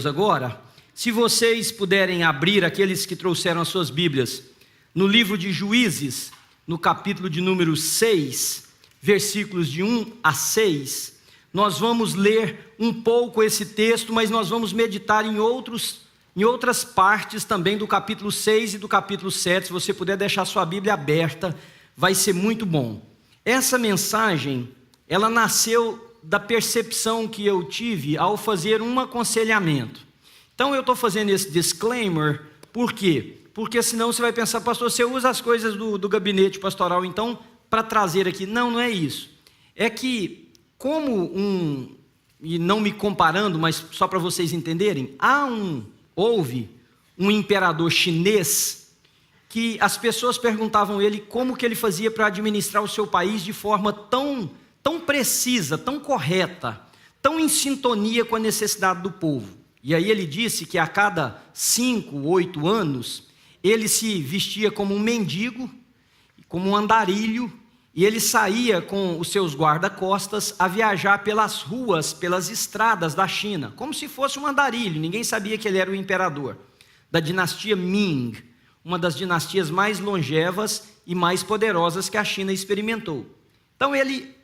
Agora, se vocês puderem abrir, aqueles que trouxeram as suas Bíblias, no livro de Juízes, no capítulo de número 6, versículos de 1 a 6, nós vamos ler um pouco esse texto, mas nós vamos meditar em outras partes também do capítulo 6 e do capítulo 7. Se você puder deixar sua Bíblia aberta, vai ser muito bom. Essa mensagem, ela nasceu da percepção que eu tive ao fazer um aconselhamento. Então eu estou fazendo esse disclaimer, por quê? Porque senão você vai pensar, pastor, você usa as coisas do gabinete pastoral, então, para trazer aqui. Não é isso. É que, e não me comparando, mas só para vocês entenderem, houve um imperador chinês que as pessoas perguntavam a ele como que ele fazia para administrar o seu país de forma tão precisa, tão correta, tão em sintonia com a necessidade do povo. E aí ele disse que a cada 5, 8 anos, ele se vestia como um mendigo, como um andarilho, e ele saía com os seus guarda-costas a viajar pelas ruas, pelas estradas da China, como se fosse um andarilho. Ninguém sabia que ele era o imperador da dinastia Ming, uma das dinastias mais longevas e mais poderosas que a China experimentou. Então ele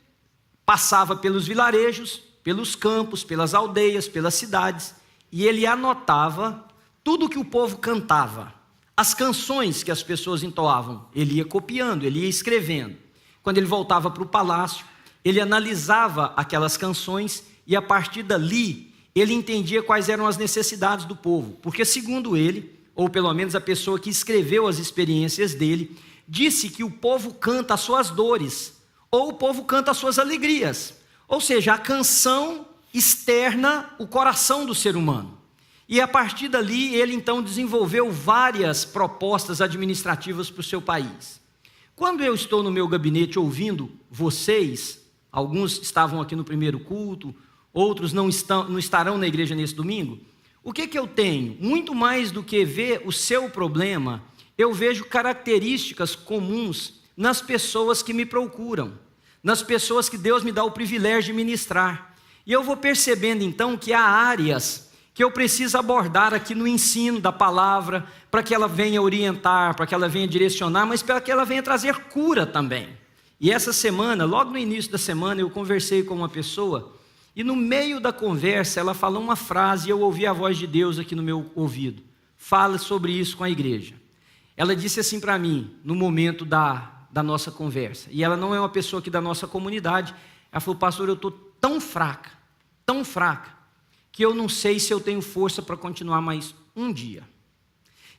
passava pelos vilarejos, pelos campos, pelas aldeias, pelas cidades, e ele anotava tudo que o povo cantava, as canções que as pessoas entoavam. Ele ia copiando, ele ia escrevendo. Quando ele voltava para o palácio, ele analisava aquelas canções e a partir dali ele entendia quais eram as necessidades do povo, porque segundo ele, ou pelo menos a pessoa que escreveu as experiências dele, disse que o povo canta as suas dores, ou o povo canta as suas alegrias. Ou seja, a canção externa o coração do ser humano. E a partir dali, ele então desenvolveu várias propostas administrativas para o seu país. Quando eu estou no meu gabinete ouvindo vocês, alguns estavam aqui no primeiro culto, outros não estarão na igreja nesse domingo, o que eu tenho? Muito mais do que ver o seu problema, eu vejo características comuns nas pessoas que me procuram, nas pessoas que Deus me dá o privilégio de ministrar. E eu vou percebendo então que há áreas que eu preciso abordar aqui no ensino da palavra, para que ela venha orientar, para que ela venha direcionar, mas para que ela venha trazer cura também. E essa semana, logo no início da semana, eu conversei com uma pessoa, e no meio da conversa ela falou uma frase, e eu ouvi a voz de Deus aqui no meu ouvido. Fala sobre isso com a igreja. Ela disse assim para mim, no momento da nossa conversa, e ela não é uma pessoa aqui da nossa comunidade. Ela falou, pastor, eu estou tão fraca, que eu não sei se eu tenho força para continuar mais um dia.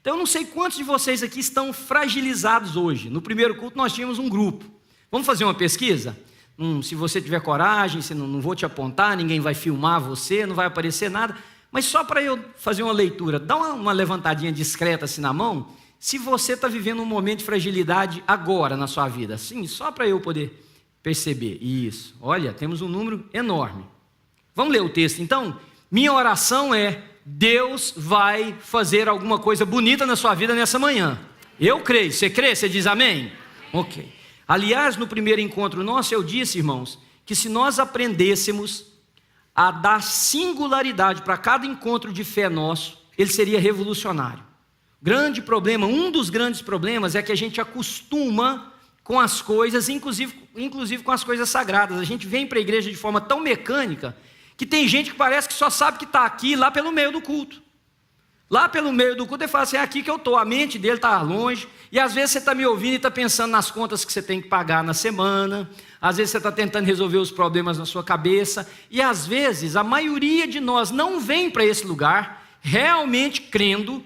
Então eu não sei quantos de vocês aqui estão fragilizados hoje. No primeiro culto nós tínhamos um grupo. Vamos fazer uma pesquisa? Se você tiver coragem, não vou te apontar, ninguém vai filmar você, não vai aparecer nada, mas só para eu fazer uma leitura, dá uma levantadinha discreta assim na mão, se você está vivendo um momento de fragilidade agora na sua vida, sim, só para eu poder perceber. Isso, olha, temos um número enorme. Vamos ler o texto então? Minha oração é, Deus vai fazer alguma coisa bonita na sua vida nessa manhã. Eu creio, você crê? Você diz amém? Ok. Aliás, no primeiro encontro nosso eu disse, irmãos, que se nós aprendêssemos a dar singularidade para cada encontro de fé nosso, ele seria revolucionário. Grande problema, um dos grandes problemas é que a gente acostuma com as coisas, inclusive com as coisas sagradas. A gente vem para a igreja de forma tão mecânica que tem gente que parece que só sabe que está aqui lá pelo meio do culto. Lá pelo meio do culto ele fala assim, é aqui que eu estou, a mente dele está longe, e às vezes você está me ouvindo e está pensando nas contas que você tem que pagar na semana, às vezes você está tentando resolver os problemas na sua cabeça, e às vezes a maioria de nós não vem para esse lugar realmente crendo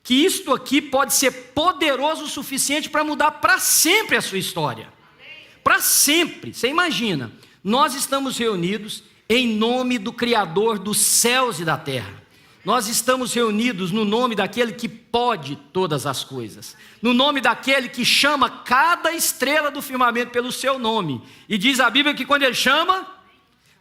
que isto aqui pode ser poderoso o suficiente para mudar para sempre a sua história. Para sempre. Você imagina, nós estamos reunidos em nome do Criador dos céus e da terra. Nós estamos reunidos no nome daquele que pode todas as coisas, no nome daquele que chama cada estrela do firmamento pelo seu nome, e diz a Bíblia que quando ele chama,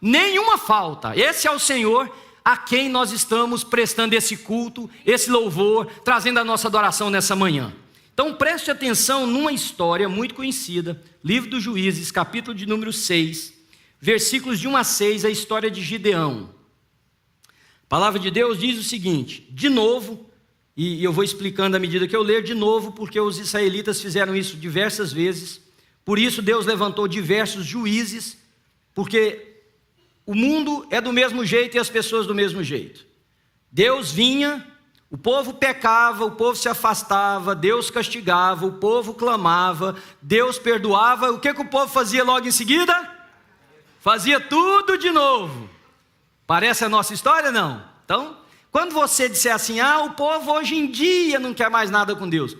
nenhuma falta. Esse é o Senhor a quem nós estamos prestando esse culto, esse louvor, trazendo a nossa adoração nessa manhã. Então preste atenção numa história muito conhecida, livro dos Juízes, capítulo de número 6, versículos de 1 a 6, a história de Gideão. A palavra de Deus diz o seguinte, de novo, e eu vou explicando à medida que eu ler de novo, porque os israelitas fizeram isso diversas vezes. Por isso Deus levantou diversos juízes, porque o mundo é do mesmo jeito e as pessoas do mesmo jeito. Deus vinha, o povo pecava, o povo se afastava, Deus castigava, o povo clamava, Deus perdoava. O que o povo fazia logo em seguida? Fazia tudo de novo. Parece a nossa história, não? Então, quando você disser assim, o povo hoje em dia não quer mais nada com Deus.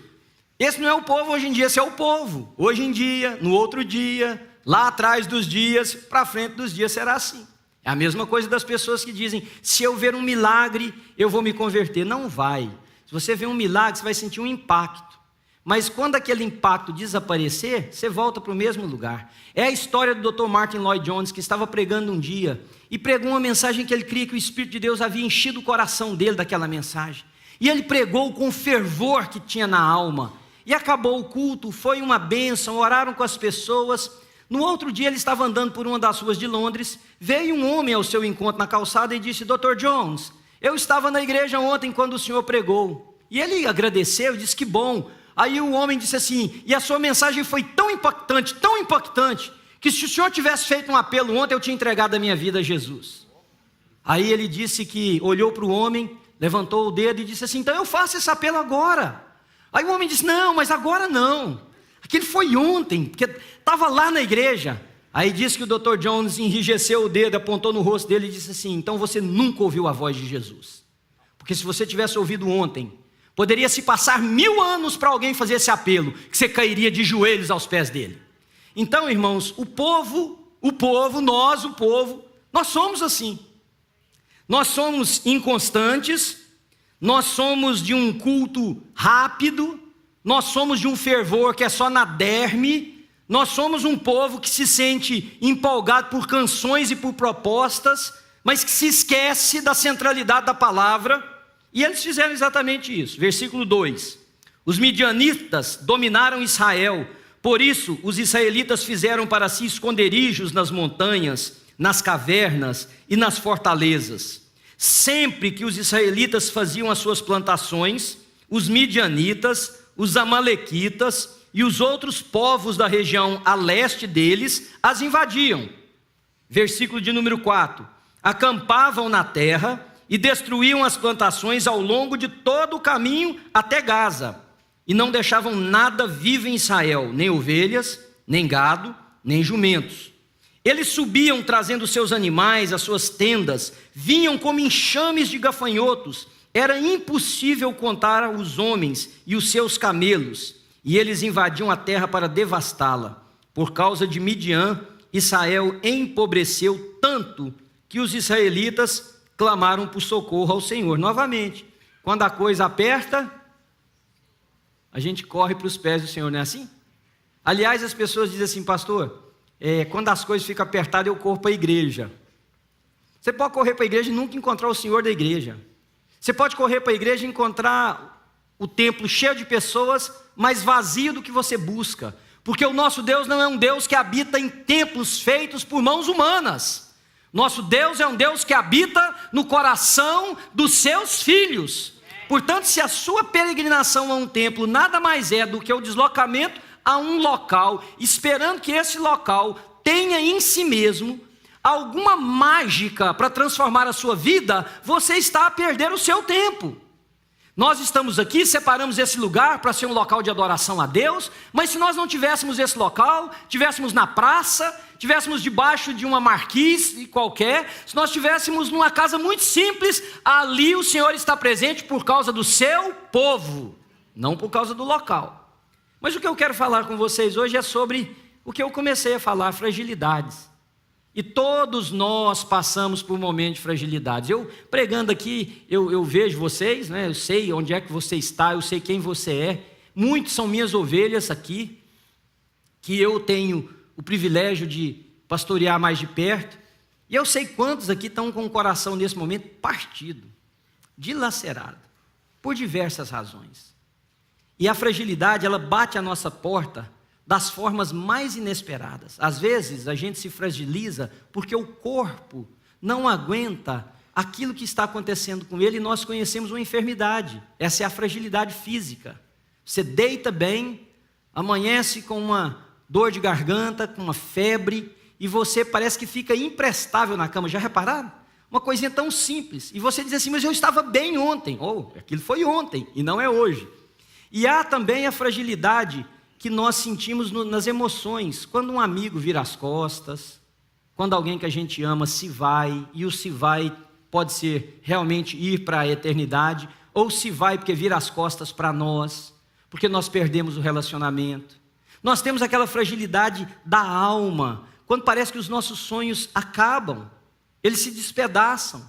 Esse não é o povo hoje em dia, esse é o povo. Hoje em dia, no outro dia, lá atrás dos dias, para frente dos dias será assim. É a mesma coisa das pessoas que dizem, se eu ver um milagre, eu vou me converter. Não vai. Se você ver um milagre, você vai sentir um impacto. Mas quando aquele impacto desaparecer, você volta para o mesmo lugar. É a história do Dr. Martin Lloyd-Jones, que estava pregando um dia, e pregou uma mensagem que ele cria que o Espírito de Deus havia enchido o coração dele daquela mensagem. E ele pregou com o fervor que tinha na alma. E acabou o culto, foi uma bênção, oraram com as pessoas. No outro dia ele estava andando por uma das ruas de Londres, veio um homem ao seu encontro na calçada e disse, Dr. Jones, eu estava na igreja ontem quando o senhor pregou. E ele agradeceu e disse, que bom. Aí o homem disse assim, e a sua mensagem foi tão impactante, que se o senhor tivesse feito um apelo ontem, eu tinha entregado a minha vida a Jesus. Aí ele disse que olhou para o homem, levantou o dedo e disse assim, então eu faço esse apelo agora. Aí o homem disse, não, mas agora não. Aquele foi ontem, porque estava lá na igreja. Aí disse que o Dr. Jones enrijeceu o dedo, apontou no rosto dele e disse assim, então você nunca ouviu a voz de Jesus. Porque se você tivesse ouvido ontem, poderia se passar 1000 anos para alguém fazer esse apelo, que você cairia de joelhos aos pés dele. Então, irmãos, o povo, nós somos assim. Nós somos inconstantes, nós somos de um culto rápido, nós somos de um fervor que é só na derme, nós somos um povo que se sente empolgado por canções e por propostas, mas que se esquece da centralidade da palavra, e eles fizeram exatamente isso. Versículo 2, os midianitas dominaram Israel, por isso os israelitas fizeram para si esconderijos nas montanhas, nas cavernas e nas fortalezas. Sempre que os israelitas faziam as suas plantações, os midianitas, os amalequitas e os outros povos da região a leste deles as invadiam. Versículo de número 4, acampavam na terra e destruíam as plantações ao longo de todo o caminho até Gaza, e não deixavam nada vivo em Israel, nem ovelhas, nem gado, nem jumentos. Eles subiam trazendo seus animais, as suas tendas, vinham como enxames de gafanhotos, era impossível contar os homens e os seus camelos, e eles invadiam a terra para devastá-la. Por causa de Midian, Israel empobreceu tanto que os israelitas clamaram por socorro ao Senhor. Novamente, quando a coisa aperta, a gente corre para os pés do Senhor, não é assim? Aliás, as pessoas dizem assim, pastor, quando as coisas ficam apertadas, eu corro para a igreja. Você pode correr para a igreja e nunca encontrar o Senhor da igreja. Você pode correr para a igreja e encontrar o templo cheio de pessoas, mas vazio do que você busca. Porque o nosso Deus não é um Deus que habita em templos feitos por mãos humanas. Nosso Deus é um Deus que habita no coração dos seus filhos. Portanto, se a sua peregrinação a um templo nada mais é do que o deslocamento a um local, esperando que esse local tenha em si mesmo alguma mágica para transformar a sua vida, você está a perder o seu tempo. Nós estamos aqui, separamos esse lugar para ser um local de adoração a Deus, mas se nós não tivéssemos esse local, tivéssemos na praça, tivéssemos debaixo de uma marquise qualquer, se nós tivéssemos numa casa muito simples, ali o Senhor está presente por causa do seu povo, não por causa do local. Mas o que eu quero falar com vocês hoje é sobre o que eu comecei a falar, fragilidades. E todos nós passamos por momentos de fragilidades. Eu pregando aqui, eu vejo vocês, né? Eu sei onde é que você está, eu sei quem você é. Muitos são minhas ovelhas aqui, que eu tenho o privilégio de pastorear mais de perto. E eu sei quantos aqui estão com o coração nesse momento partido, dilacerado, por diversas razões. E a fragilidade, ela bate à nossa porta das formas mais inesperadas. Às vezes a gente se fragiliza porque o corpo não aguenta aquilo que está acontecendo com ele, nós conhecemos uma enfermidade. Essa é a fragilidade física. Você deita bem, amanhece com uma dor de garganta, com uma febre, e você parece que fica imprestável na cama. Já repararam? Uma coisinha tão simples. E você diz assim, mas eu estava bem ontem. Aquilo foi ontem e não é hoje. E há também a fragilidade que nós sentimos nas emoções. Quando um amigo vira as costas, quando alguém que a gente ama se vai, e o se vai pode ser realmente ir para a eternidade, ou se vai porque vira as costas para nós, porque nós perdemos o relacionamento. Nós temos aquela fragilidade da alma, quando parece que os nossos sonhos acabam, eles se despedaçam,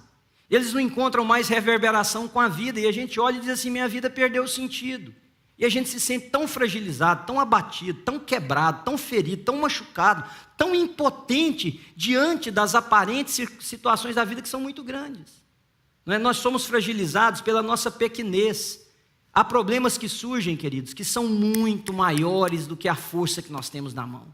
eles não encontram mais reverberação com a vida, e a gente olha e diz assim, minha vida perdeu o sentido. E a gente se sente tão fragilizado, tão abatido, tão quebrado, tão ferido, tão machucado, tão impotente diante das aparentes situações da vida que são muito grandes. Não é? Nós somos fragilizados pela nossa pequenez. Há problemas que surgem, queridos, que são muito maiores do que a força que nós temos na mão.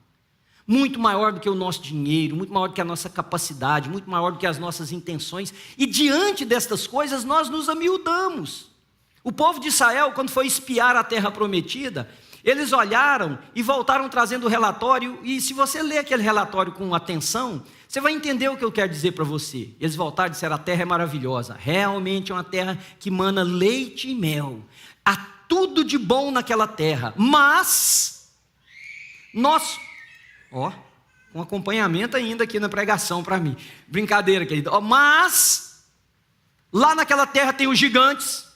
Muito maior do que o nosso dinheiro, muito maior do que a nossa capacidade, muito maior do que as nossas intenções. E diante destas coisas nós nos amiudamos. O povo de Israel, quando foi espiar a terra prometida, eles olharam e voltaram trazendo o relatório, e se você ler aquele relatório com atenção, você vai entender o que eu quero dizer para você. Eles voltaram e disseram, a terra é maravilhosa, realmente é uma terra que mana leite e mel, há tudo de bom naquela terra, mas nós, com acompanhamento ainda aqui na pregação para mim, brincadeira querido, mas lá naquela terra tem os gigantes,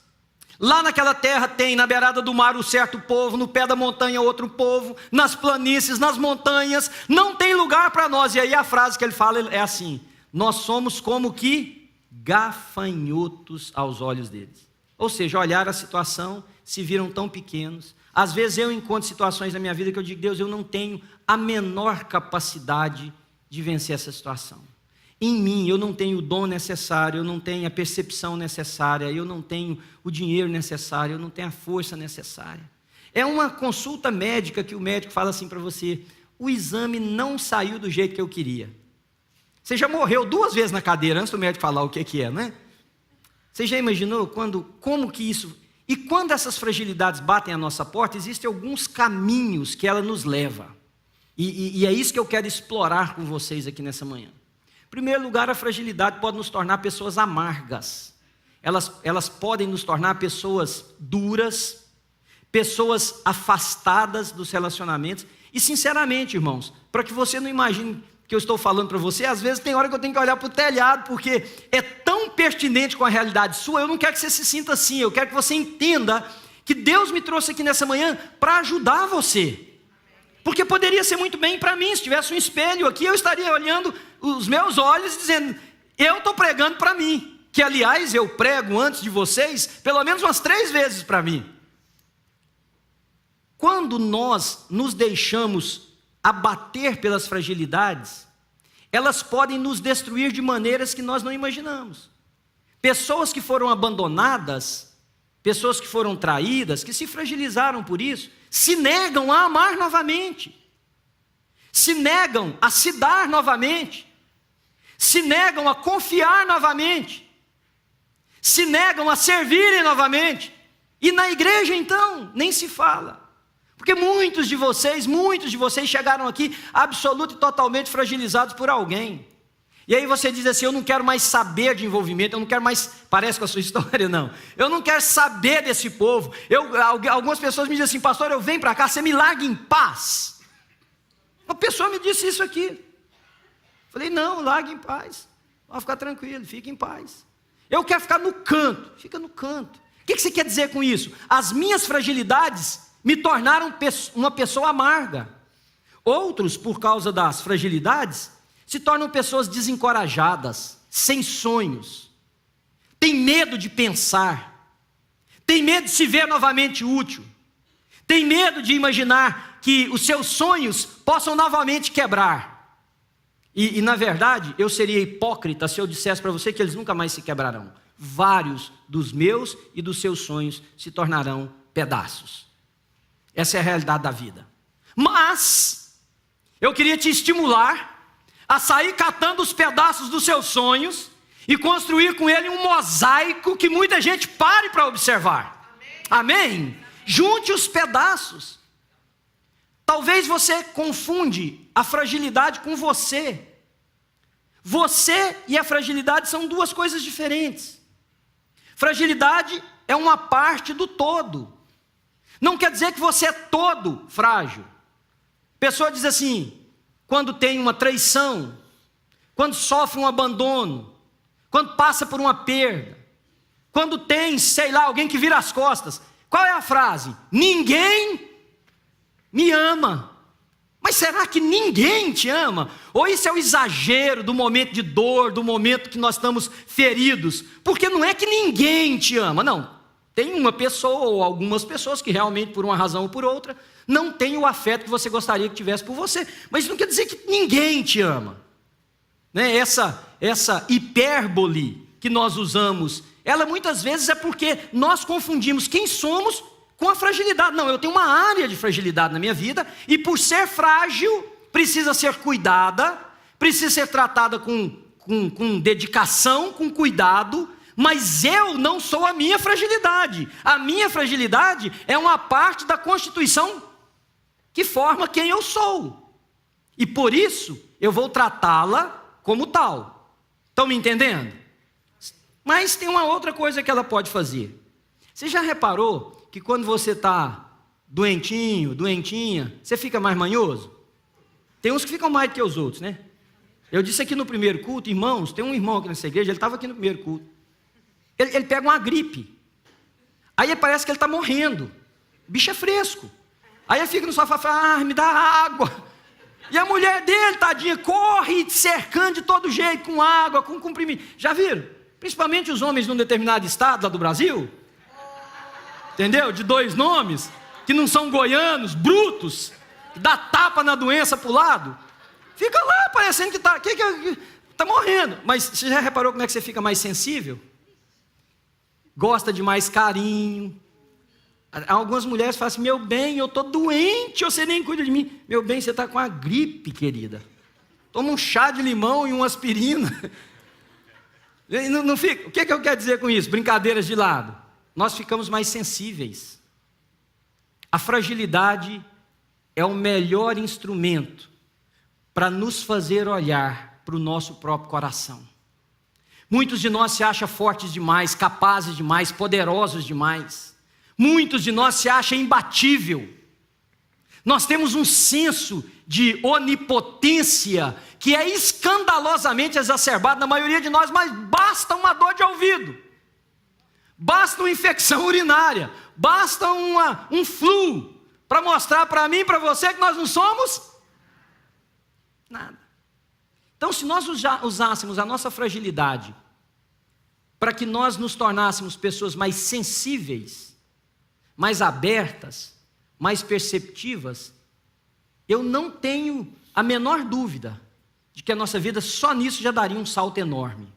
lá naquela terra tem, na beirada do mar, um certo povo, no pé da montanha outro povo, nas planícies, nas montanhas, não tem lugar para nós. E aí a frase que ele fala é assim, nós somos como que gafanhotos aos olhos deles. Ou seja, olharam a situação, se viram tão pequenos. Às vezes eu encontro situações na minha vida que eu digo, Deus, eu não tenho a menor capacidade de vencer essa situação. Em mim, eu não tenho o dom necessário, eu não tenho a percepção necessária, eu não tenho o dinheiro necessário, eu não tenho a força necessária. É uma consulta médica que o médico fala assim para você, o exame não saiu do jeito que eu queria. Você já morreu 2 vezes na cadeira antes do médico falar o que é, né? Você já imaginou como que isso... E quando essas fragilidades batem à nossa porta, existem alguns caminhos que ela nos leva. E é isso que eu quero explorar com vocês aqui nessa manhã. Em primeiro lugar, a fragilidade pode nos tornar pessoas amargas. Elas podem nos tornar pessoas duras, pessoas afastadas dos relacionamentos. E sinceramente, irmãos, para que você não imagine que eu estou falando para você, às vezes tem hora que eu tenho que olhar para o telhado, porque é tão pertinente com a realidade sua, eu não quero que você se sinta assim, eu quero que você entenda que Deus me trouxe aqui nessa manhã para ajudar você. Porque poderia ser muito bem para mim, se tivesse um espelho aqui, eu estaria olhando os meus olhos e dizendo, eu estou pregando para mim, que aliás eu prego antes de vocês, pelo menos umas 3 vezes para mim. Quando nós nos deixamos abater pelas fragilidades, elas podem nos destruir de maneiras que nós não imaginamos. Pessoas que foram abandonadas, pessoas que foram traídas, que se fragilizaram por isso, se negam a amar novamente, se negam a se dar novamente, se negam a confiar novamente, se negam a servirem novamente, e na igreja então, nem se fala. Porque muitos de vocês chegaram aqui absoluto e totalmente fragilizados por alguém. E aí você diz assim, eu não quero mais saber de envolvimento, eu não quero mais, parece com a sua história não, eu não quero saber desse povo. Algumas pessoas me dizem assim, pastor, eu venho para cá, você me larga em paz. Uma pessoa me disse isso aqui. Falei, não, largue em paz, vai ficar tranquilo, fique em paz. Eu quero ficar no canto, fica no canto. O que você quer dizer com isso? As minhas fragilidades me tornaram uma pessoa amarga. Outros, por causa das fragilidades, se tornam pessoas desencorajadas, sem sonhos, tem medo de pensar, tem medo de se ver novamente útil, tem medo de imaginar que os seus sonhos possam novamente quebrar. E na verdade, eu seria hipócrita se eu dissesse para você que eles nunca mais se quebrarão. Vários dos meus e dos seus sonhos se tornarão pedaços. Essa é a realidade da vida. Mas eu queria te estimular a sair catando os pedaços dos seus sonhos e construir com ele um mosaico que muita gente pare para observar. Amém? Junte os pedaços. Talvez você confunde a fragilidade com você. Você e a fragilidade são duas coisas diferentes. Fragilidade é uma parte do todo. Não quer dizer que você é todo frágil. A pessoa diz assim, quando tem uma traição, quando sofre um abandono, quando passa por uma perda, quando tem, sei lá, alguém que vira as costas. Qual é a frase? Ninguém me ama. Mas será que ninguém te ama? Ou isso é o exagero do momento de dor, do momento que nós estamos feridos? Porque não é que ninguém te ama, não. Tem uma pessoa ou algumas pessoas que realmente, por uma razão ou por outra, não têm o afeto que você gostaria que tivesse por você. Mas isso não quer dizer que ninguém te ama. Né? Essa hipérbole que nós usamos, ela muitas vezes é porque nós confundimos quem somos com a fragilidade. Não, eu tenho uma área de fragilidade na minha vida, e por ser frágil, precisa ser cuidada, precisa ser tratada com dedicação, com cuidado, mas eu não sou a minha fragilidade. A minha fragilidade é uma parte da constituição que forma quem eu sou. E por isso, eu vou tratá-la como tal. Estão me entendendo? Mas tem uma outra coisa que ela pode fazer. Você já reparou que quando você está doentinho, doentinha, você fica mais manhoso? Tem uns que ficam mais do que os outros, né? Eu disse aqui no primeiro culto, irmãos, tem um irmão aqui nessa igreja, ele estava aqui no primeiro culto. Ele pega uma gripe. Aí parece que ele está morrendo. O bicho é fresco. Aí ele fica no sofá e fala, me dá água. E a mulher dele, tadinha, corre cercando de todo jeito, com água, com comprimido. Já viram? Principalmente os homens de um determinado estado lá do Brasil. Entendeu? De dois nomes, que não são goianos, brutos, que dá tapa na doença para o lado. Fica lá parecendo que está morrendo. Mas você já reparou como é que você fica mais sensível? Gosta de mais carinho. Algumas mulheres falam assim, meu bem, eu estou doente, você nem cuida de mim. Meu bem, você está com a gripe, querida. Toma um chá de limão e uma aspirina. Não fica. O que eu quero dizer com isso? Brincadeiras de lado. Nós ficamos mais sensíveis. A fragilidade é o melhor instrumento para nos fazer olhar para o nosso próprio coração. Muitos de nós se acham fortes demais, capazes demais, poderosos demais. Muitos de nós se acham imbatível. Nós temos um senso de onipotência que é escandalosamente exacerbado na maioria de nós, mas basta uma dor de ouvido, basta uma infecção urinária, basta um flu para mostrar para mim e para você que nós não somos nada. Então, se nós usássemos a nossa fragilidade para que nós nos tornássemos pessoas mais sensíveis, mais abertas, mais perceptivas, eu não tenho a menor dúvida de que a nossa vida só nisso já daria um salto enorme.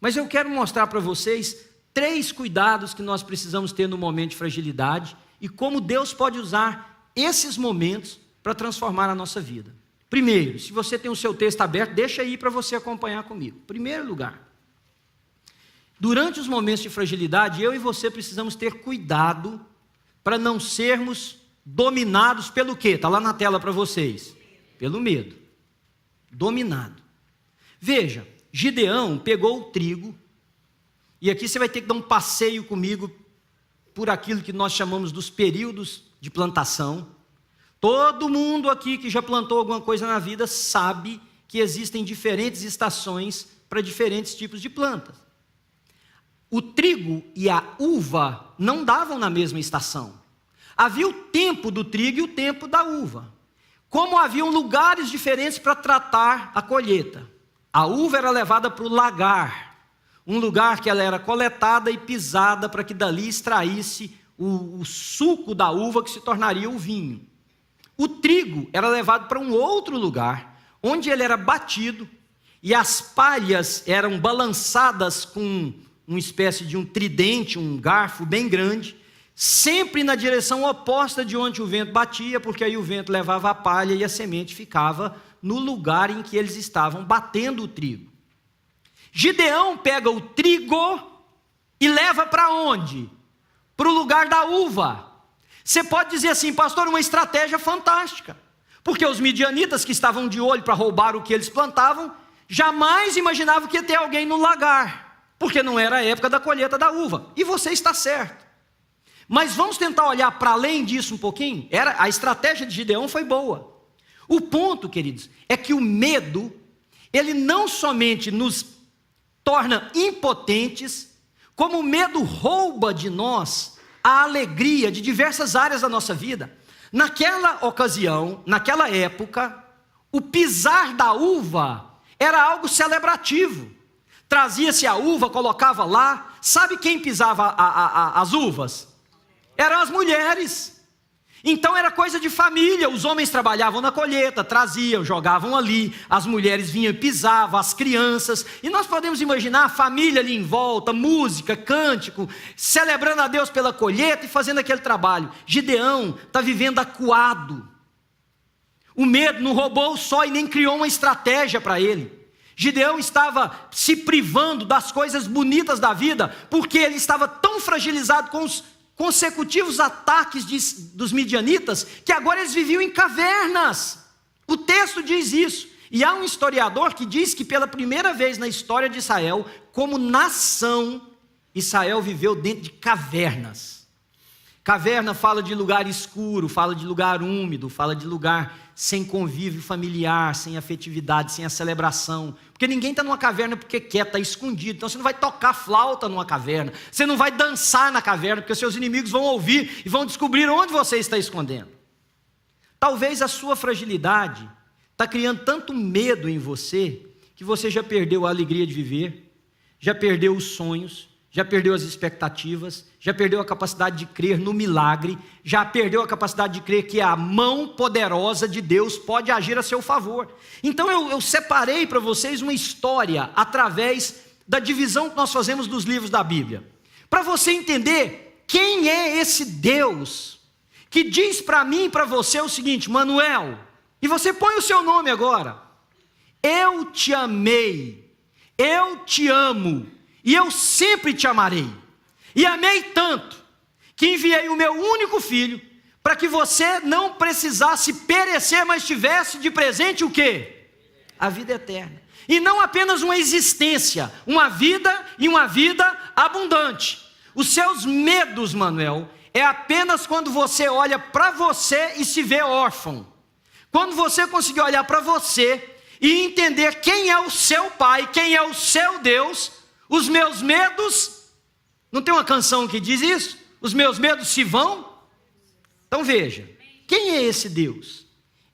Mas eu quero mostrar para vocês 3 cuidados que nós precisamos ter no momento de fragilidade e como Deus pode usar esses momentos para transformar a nossa vida. Primeiro, se você tem o seu texto aberto, deixa aí para você acompanhar comigo. Primeiro lugar, durante os momentos de fragilidade, eu e você precisamos ter cuidado para não sermos dominados pelo quê? Está lá na tela para vocês. Pelo medo. Dominado. Veja, Gideão pegou o trigo, e aqui você vai ter que dar um passeio comigo por aquilo que nós chamamos dos períodos de plantação. Todo mundo aqui que já plantou alguma coisa na vida sabe que existem diferentes estações para diferentes tipos de plantas. O trigo e a uva não davam na mesma estação. Havia o tempo do trigo e o tempo da uva. Como haviam lugares diferentes para tratar a colheita. A uva era levada para o lagar, um lugar que ela era coletada e pisada para que dali extraísse o suco da uva que se tornaria o vinho. O trigo era levado para um outro lugar, onde ele era batido e as palhas eram balançadas com uma espécie de um tridente, um garfo bem grande, sempre na direção oposta de onde o vento batia, porque aí o vento levava a palha e a semente ficava no lugar em que eles estavam batendo o trigo. Gideão pega o trigo e leva para onde? Para o lugar da uva. Você pode dizer assim, pastor, uma estratégia fantástica, porque os midianitas que estavam de olho para roubar o que eles plantavam, jamais imaginavam que ia ter alguém no lagar, porque não era a época da colheita da uva, e você está certo. Mas vamos tentar olhar para além disso um pouquinho. A estratégia de Gideão foi boa. O ponto, queridos, é que o medo, ele não somente nos torna impotentes, como o medo rouba de nós a alegria de diversas áreas da nossa vida. Naquela ocasião, naquela época, o pisar da uva era algo celebrativo. Trazia-se a uva, colocava lá. Sabe quem pisava as uvas? Eram as mulheres. Então era coisa de família. Os homens trabalhavam na colheita, traziam, jogavam ali, as mulheres vinham e pisavam, as crianças, e nós podemos imaginar a família ali em volta, música, cântico, celebrando a Deus pela colheita e fazendo aquele trabalho. Gideão está vivendo acuado. O medo não roubou só e nem criou uma estratégia para ele. Gideão estava se privando das coisas bonitas da vida, porque ele estava tão fragilizado com os consecutivos ataques dos midianitas, que agora eles viviam em cavernas. O texto diz isso. E há um historiador que diz que pela primeira vez na história de Israel, como nação, Israel viveu dentro de cavernas. Caverna fala de lugar escuro, fala de lugar úmido, fala de lugar sem convívio familiar, sem afetividade, sem a celebração. Porque ninguém está numa caverna porque quer, está escondido. Então você não vai tocar flauta numa caverna, você não vai dançar na caverna, porque seus inimigos vão ouvir e vão descobrir onde você está escondendo. Talvez a sua fragilidade está criando tanto medo em você, que você já perdeu a alegria de viver, já perdeu os sonhos, já perdeu as expectativas, já perdeu a capacidade de crer no milagre, já perdeu a capacidade de crer que a mão poderosa de Deus pode agir a seu favor. Então eu separei para vocês uma história através da divisão que nós fazemos dos livros da Bíblia, para você entender quem é esse Deus que diz para mim e para você o seguinte: Manuel, e você põe o seu nome agora, eu te amei, eu te amo, e eu sempre te amarei. E amei tanto, que enviei o meu único filho, para que você não precisasse perecer, mas tivesse de presente o quê? A vida eterna. E não apenas uma existência, uma vida e uma vida abundante. Os seus medos, Manuel, é apenas quando você olha para você e se vê órfão. Quando você conseguir olhar para você e entender quem é o seu pai, quem é o seu Deus, os meus medos, não tem uma canção que diz isso? Os meus medos se vão? Então veja, quem é esse Deus?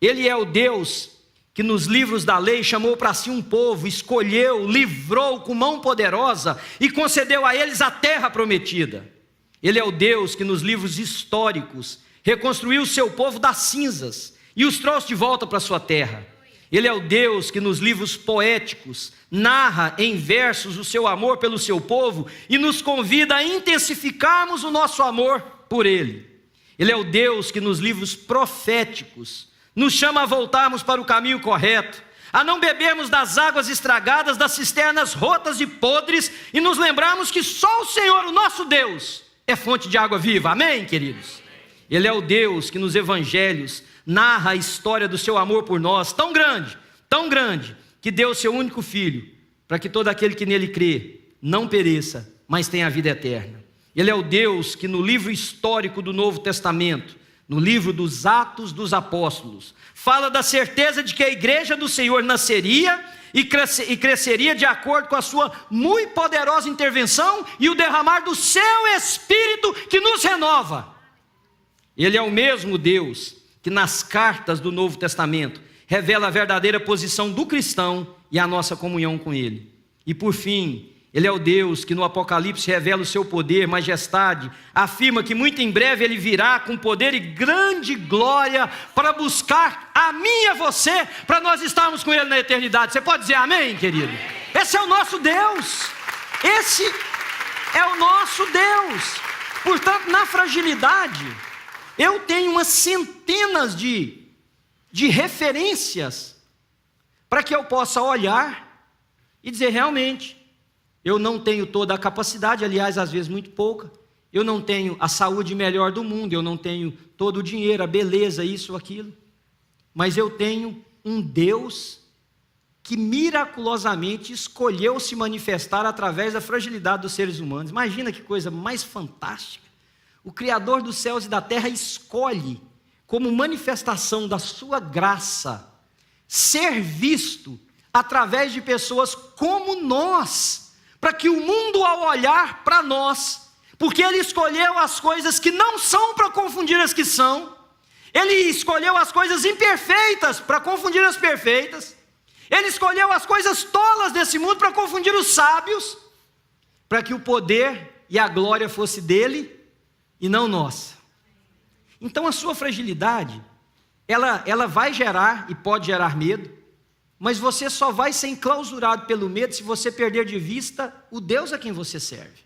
Ele é o Deus que nos livros da lei chamou para si um povo, escolheu, livrou com mão poderosa e concedeu a eles a terra prometida. Ele é o Deus que nos livros históricos reconstruiu o seu povo das cinzas e os trouxe de volta para a sua terra. Ele é o Deus que nos livros poéticos narra em versos o seu amor pelo seu povo e nos convida a intensificarmos o nosso amor por Ele. Ele é o Deus que nos livros proféticos nos chama a voltarmos para o caminho correto, a não bebermos das águas estragadas, das cisternas rotas e podres, e nos lembrarmos que só o Senhor, o nosso Deus, é fonte de água viva. Amém, queridos? Ele é o Deus que nos evangelhos narra a história do seu amor por nós, tão grande, que deu o seu único filho, para que todo aquele que nele crê, não pereça, mas tenha a vida eterna. Ele é o Deus que no livro histórico do Novo Testamento, no livro dos Atos dos Apóstolos, fala da certeza de que a igreja do Senhor nasceria e cresceria de acordo com a sua muito poderosa intervenção e o derramar do seu Espírito que nos renova. Ele é o mesmo Deus que nas cartas do Novo Testamento revela a verdadeira posição do cristão e a nossa comunhão com Ele. E por fim, Ele é o Deus que no Apocalipse revela o seu poder, majestade, afirma que muito em breve Ele virá com poder e grande glória para buscar a mim e a você, para nós estarmos com Ele na eternidade. Você pode dizer amém, querido? Amém. Esse é o nosso Deus, esse é o nosso Deus. Portanto, na fragilidade, eu tenho umas centenas de referências para que eu possa olhar e dizer realmente, Eu não tenho toda a capacidade, aliás, às vezes muito pouca. Eu não tenho a saúde melhor do mundo, eu não tenho todo o dinheiro, a beleza, isso ou aquilo. Mas eu tenho um Deus que miraculosamente escolheu se manifestar através da fragilidade dos seres humanos. Imagina que coisa mais fantástica. O Criador dos céus e da terra escolhe, como manifestação da sua graça, ser visto através de pessoas como nós, para que o mundo, ao olhar para nós, porque Ele escolheu as coisas que não são para confundir as que são, Ele escolheu as coisas imperfeitas para confundir as perfeitas, Ele escolheu as coisas tolas desse mundo para confundir os sábios, para que o poder e a glória fosse dele e não nossa. Então a sua fragilidade, ela vai gerar e pode gerar medo, mas você só vai ser enclausurado pelo medo se você perder de vista o Deus a quem você serve.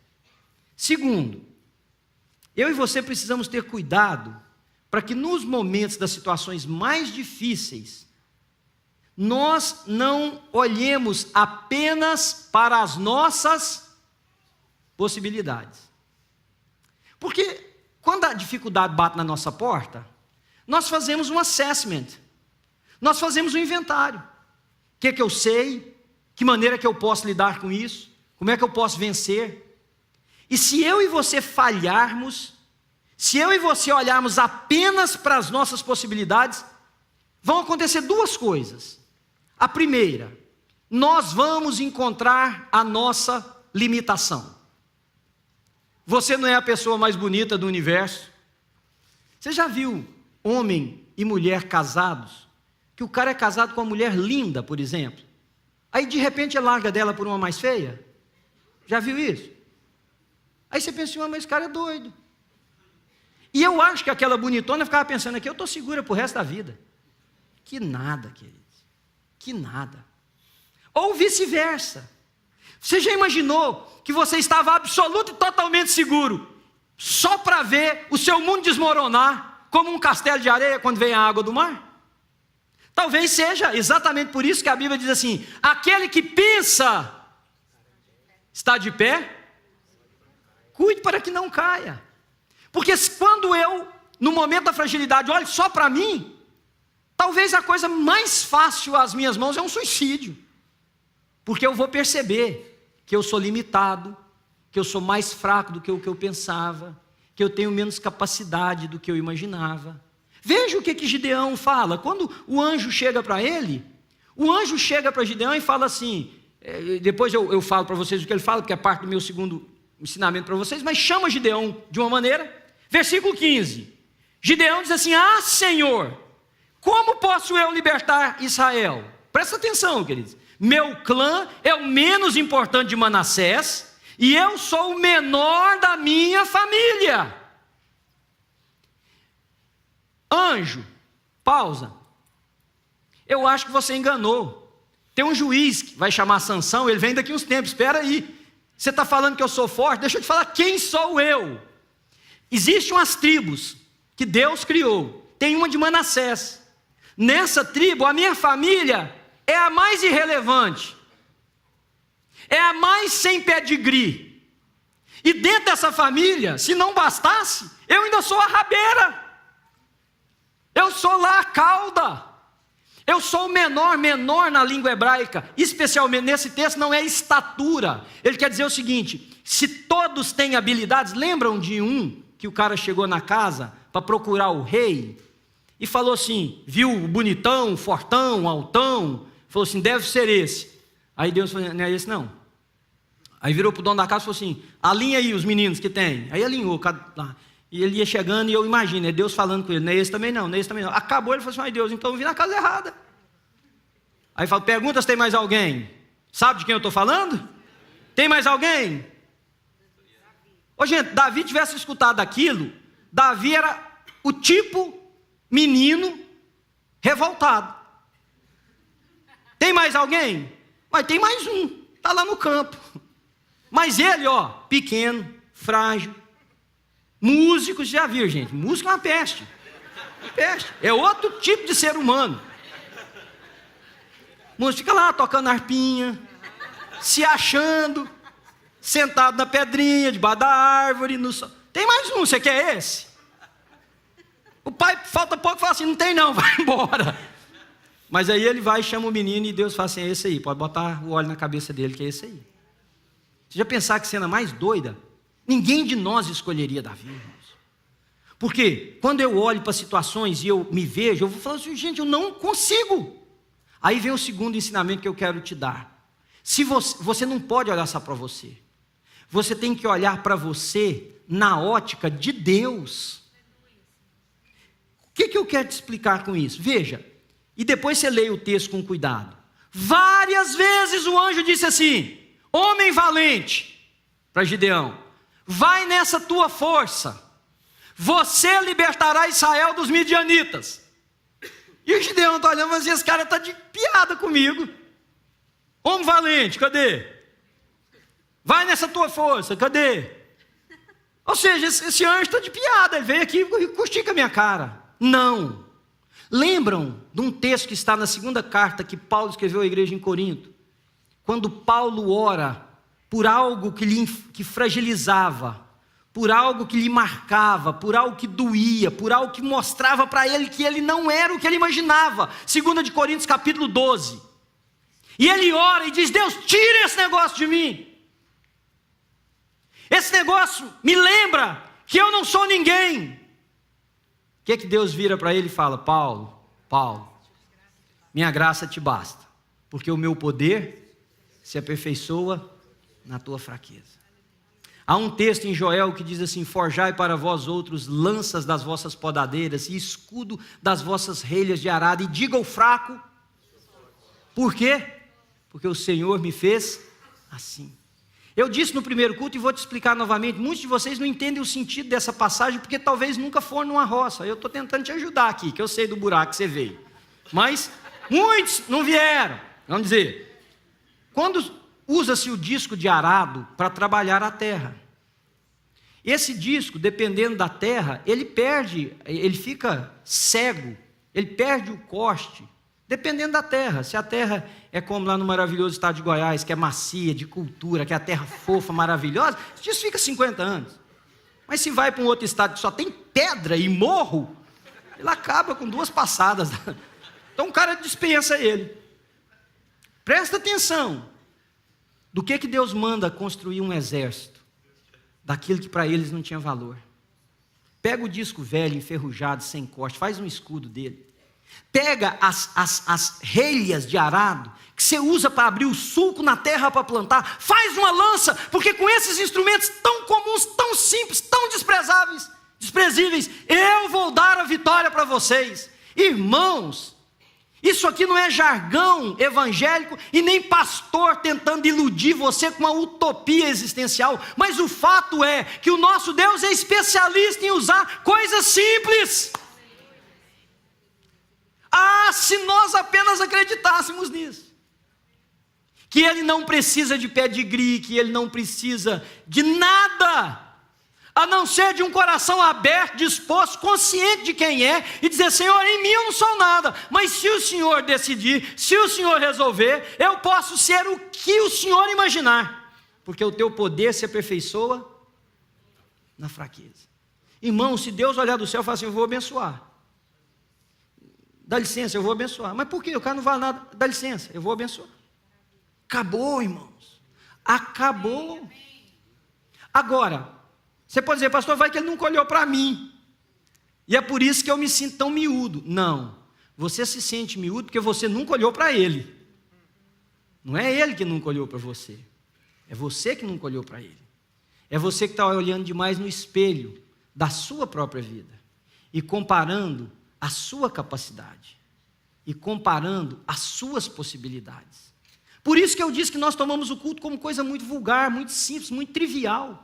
Segundo, eu e você precisamos ter cuidado para que nos momentos das situações mais difíceis, nós não olhemos apenas para as nossas possibilidades. Porque quando a dificuldade bate na nossa porta, nós fazemos um assessment, nós fazemos um inventário. O que é que eu sei? Que maneira que eu posso lidar com isso? Como é que eu posso vencer? E se eu e você falharmos, se eu e você olharmos apenas para as nossas possibilidades, vão acontecer duas coisas. A primeira, nós vamos encontrar a nossa limitação. Você não é a pessoa mais bonita do universo. Você já viu homem e mulher casados, que o cara é casado com uma mulher linda, por exemplo, aí de repente ele larga dela por uma mais feia? Já viu isso? Aí você pensa assim, mas esse cara é doido. E eu acho que aquela bonitona ficava pensando aqui, eu estou segura para o resto da vida. Que nada, queridos, que nada. Ou vice-versa. Você já imaginou que você estava absoluto e totalmente seguro, só para ver o seu mundo desmoronar, como um castelo de areia quando vem a água do mar? Talvez seja exatamente por isso que a Bíblia diz assim, aquele que pensa está de pé, cuide para que não caia. Porque quando eu, no momento da fragilidade, olho só para mim, talvez a coisa mais fácil às minhas mãos é um suicídio. Porque eu vou perceber que eu sou limitado, que eu sou mais fraco do que o que eu pensava, que eu tenho menos capacidade do que eu imaginava. Veja o que Gideão fala. Quando o anjo chega para ele, o anjo chega para Gideão e fala assim, depois eu falo para vocês o que ele fala, porque é parte do meu segundo ensinamento para vocês, mas chama Gideão de uma maneira. Versículo 15, Gideão diz assim, Senhor, como posso eu libertar Israel? Presta atenção, queridos. Meu clã é o menos importante de Manassés, e eu sou o menor da minha família. Anjo, pausa. Eu acho que você enganou. Tem um juiz que vai chamar Sansão, ele vem daqui uns tempos, espera aí. Você está falando que eu sou forte? Deixa eu te falar quem sou eu. Existem umas tribos que Deus criou. Tem uma de Manassés. Nessa tribo, a minha família é a mais irrelevante. É a mais sem pedigree. E dentro dessa família, se não bastasse, eu ainda sou a rabeira. Eu sou lá a cauda. Eu sou o menor na língua hebraica. Especialmente nesse texto não é estatura. Ele quer dizer o seguinte, se todos têm habilidades, lembram de um que o cara chegou na casa para procurar o rei e falou assim, viu o bonitão, fortão, altão, falou assim, deve ser esse. Aí Deus falou, não é esse não. Aí virou para o dono da casa e falou assim, alinha aí os meninos que tem. Aí alinhou, e ele ia chegando e eu imagino, é Deus falando com ele, não é esse também não, não é esse também não. Acabou, ele falou assim, ai Deus, então eu vim na casa errada. Aí fala, pergunta se tem mais alguém. Sabe de quem eu estou falando? Tem mais alguém? Ô gente, Davi tivesse escutado aquilo, Davi era o tipo menino revoltado. Tem mais alguém? Mas tem mais um, está lá no campo. Mas ele, pequeno, frágil, músico, já viu gente, músico é uma peste. É outro tipo de ser humano. Músico fica lá tocando arpinha, se achando, sentado na pedrinha, debaixo da árvore, no sol. Tem mais um, você quer esse? O pai, falta pouco, fala assim, não tem não, vai embora. Mas aí ele vai e chama o menino e Deus fala assim, é esse aí, pode botar o óleo na cabeça dele, que é esse aí. Você já pensar que cena mais doida? Ninguém de nós escolheria Davi, irmãos. Porque quando eu olho para situações e eu me vejo, eu vou falar assim, gente, eu não consigo. Aí vem o segundo ensinamento que eu quero te dar. Se você não pode olhar só para você. Você tem que olhar para você na ótica de Deus. O que eu quero te explicar com isso? Veja, e depois você leia o texto com cuidado. Várias vezes o anjo disse assim, homem valente, para Gideão, vai nessa tua força, você libertará Israel dos midianitas. E o Gideão está olhando, mas esse cara está de piada comigo. Homem valente, cadê? Vai nessa tua força, cadê? Ou seja, esse anjo está de piada, ele veio aqui e curtiu com a minha cara. Não. Lembram de um texto que está na segunda carta que Paulo escreveu à igreja em Corinto? Quando Paulo ora por algo que fragilizava, por algo que lhe marcava, por algo que doía, por algo que mostrava para ele que ele não era o que ele imaginava. 2 Coríntios capítulo 12. E ele ora e diz, Deus, tira esse negócio de mim. Esse negócio me lembra que eu não sou ninguém. O que Deus vira para ele e fala, Paulo, minha graça te basta, porque o meu poder se aperfeiçoa na tua fraqueza. Há um texto em Joel que diz assim, forjai para vós outros lanças das vossas podadeiras e escudo das vossas relhas de arado, e diga ao fraco, por quê? Porque o Senhor me fez assim. Eu disse no primeiro culto e vou te explicar novamente, muitos de vocês não entendem o sentido dessa passagem, porque talvez nunca foram numa roça. Eu estou tentando te ajudar aqui, que eu sei do buraco que você veio. Mas muitos não vieram. Vamos dizer, quando usa-se o disco de arado para trabalhar a terra. Esse disco, dependendo da terra, ele fica cego, ele perde o corte, dependendo da terra. Se a terra é como lá no maravilhoso estado de Goiás, que é macia, de cultura, que é a terra fofa, maravilhosa, isso fica 50 anos. Mas se vai para um outro estado que só tem pedra e morro, ele acaba com 2 passadas. Então o cara dispensa ele. Presta atenção. Do que Deus manda construir um exército? Daquilo que para eles não tinha valor. Pega o disco velho, enferrujado, sem corte, faz um escudo dele. Pega as relhas de arado, que você usa para abrir o sulco na terra para plantar, faz uma lança, porque com esses instrumentos tão comuns, tão simples, tão desprezíveis, eu vou dar a vitória para vocês. Irmãos, isso aqui não é jargão evangélico e nem pastor tentando iludir você com uma utopia existencial, mas o fato é que o nosso Deus é especialista em usar coisas simples. Ah, se nós apenas acreditássemos nisso. Que Ele não precisa de pedigree, que Ele não precisa de nada, a não ser de um coração aberto, disposto, consciente de quem é, e dizer, Senhor, em mim eu não sou nada, mas se o Senhor decidir, se o Senhor resolver, eu posso ser o que o Senhor imaginar, porque o teu poder se aperfeiçoa na fraqueza. Irmão, se Deus olhar do céu e falar assim, eu vou abençoar, dá licença, eu vou abençoar, mas por quê? O cara não vale nada, dá licença, eu vou abençoar. Acabou, irmãos, acabou. Agora, você pode dizer, pastor, vai que ele nunca olhou para mim, e é por isso que eu me sinto tão miúdo. Não, você se sente miúdo porque você nunca olhou para ele. Não é ele que nunca olhou para você, é você que nunca olhou para ele. É você que está olhando demais no espelho da sua própria vida e comparando a sua capacidade e comparando as suas possibilidades. Por isso que eu disse que nós tomamos o culto como coisa muito vulgar, muito simples, muito trivial.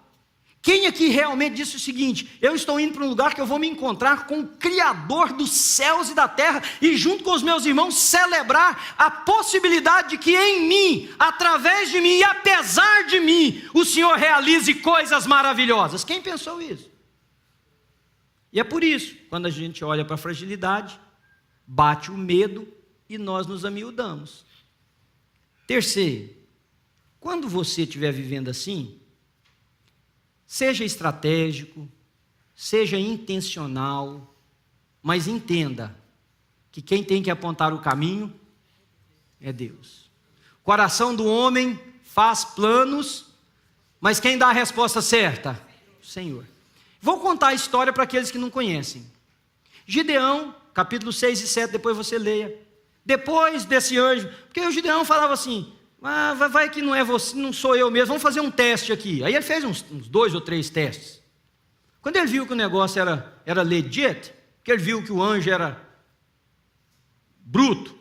Quem aqui realmente disse o seguinte, eu estou indo para um lugar que eu vou me encontrar com o Criador dos céus e da terra e junto com os meus irmãos celebrar a possibilidade de que em mim, através de mim e apesar de mim, o Senhor realize coisas maravilhosas? Quem pensou isso? E é por isso, quando a gente olha para a fragilidade, bate o medo e nós nos amiudamos. Terceiro, quando você estiver vivendo assim, Seja estratégico, seja intencional, mas entenda que quem tem que apontar o caminho é Deus. O coração do homem faz planos, mas quem dá a resposta certa? O Senhor. Vou contar a história para aqueles que não conhecem. Gideão, capítulo 6 e 7, depois você leia. Depois desse anjo, porque o Gideão falava assim, vai que não é você, não sou eu mesmo, vamos fazer um teste aqui. Aí ele fez uns 2 ou 3 testes. Quando ele viu que o negócio era legit, que ele viu que o anjo era bruto,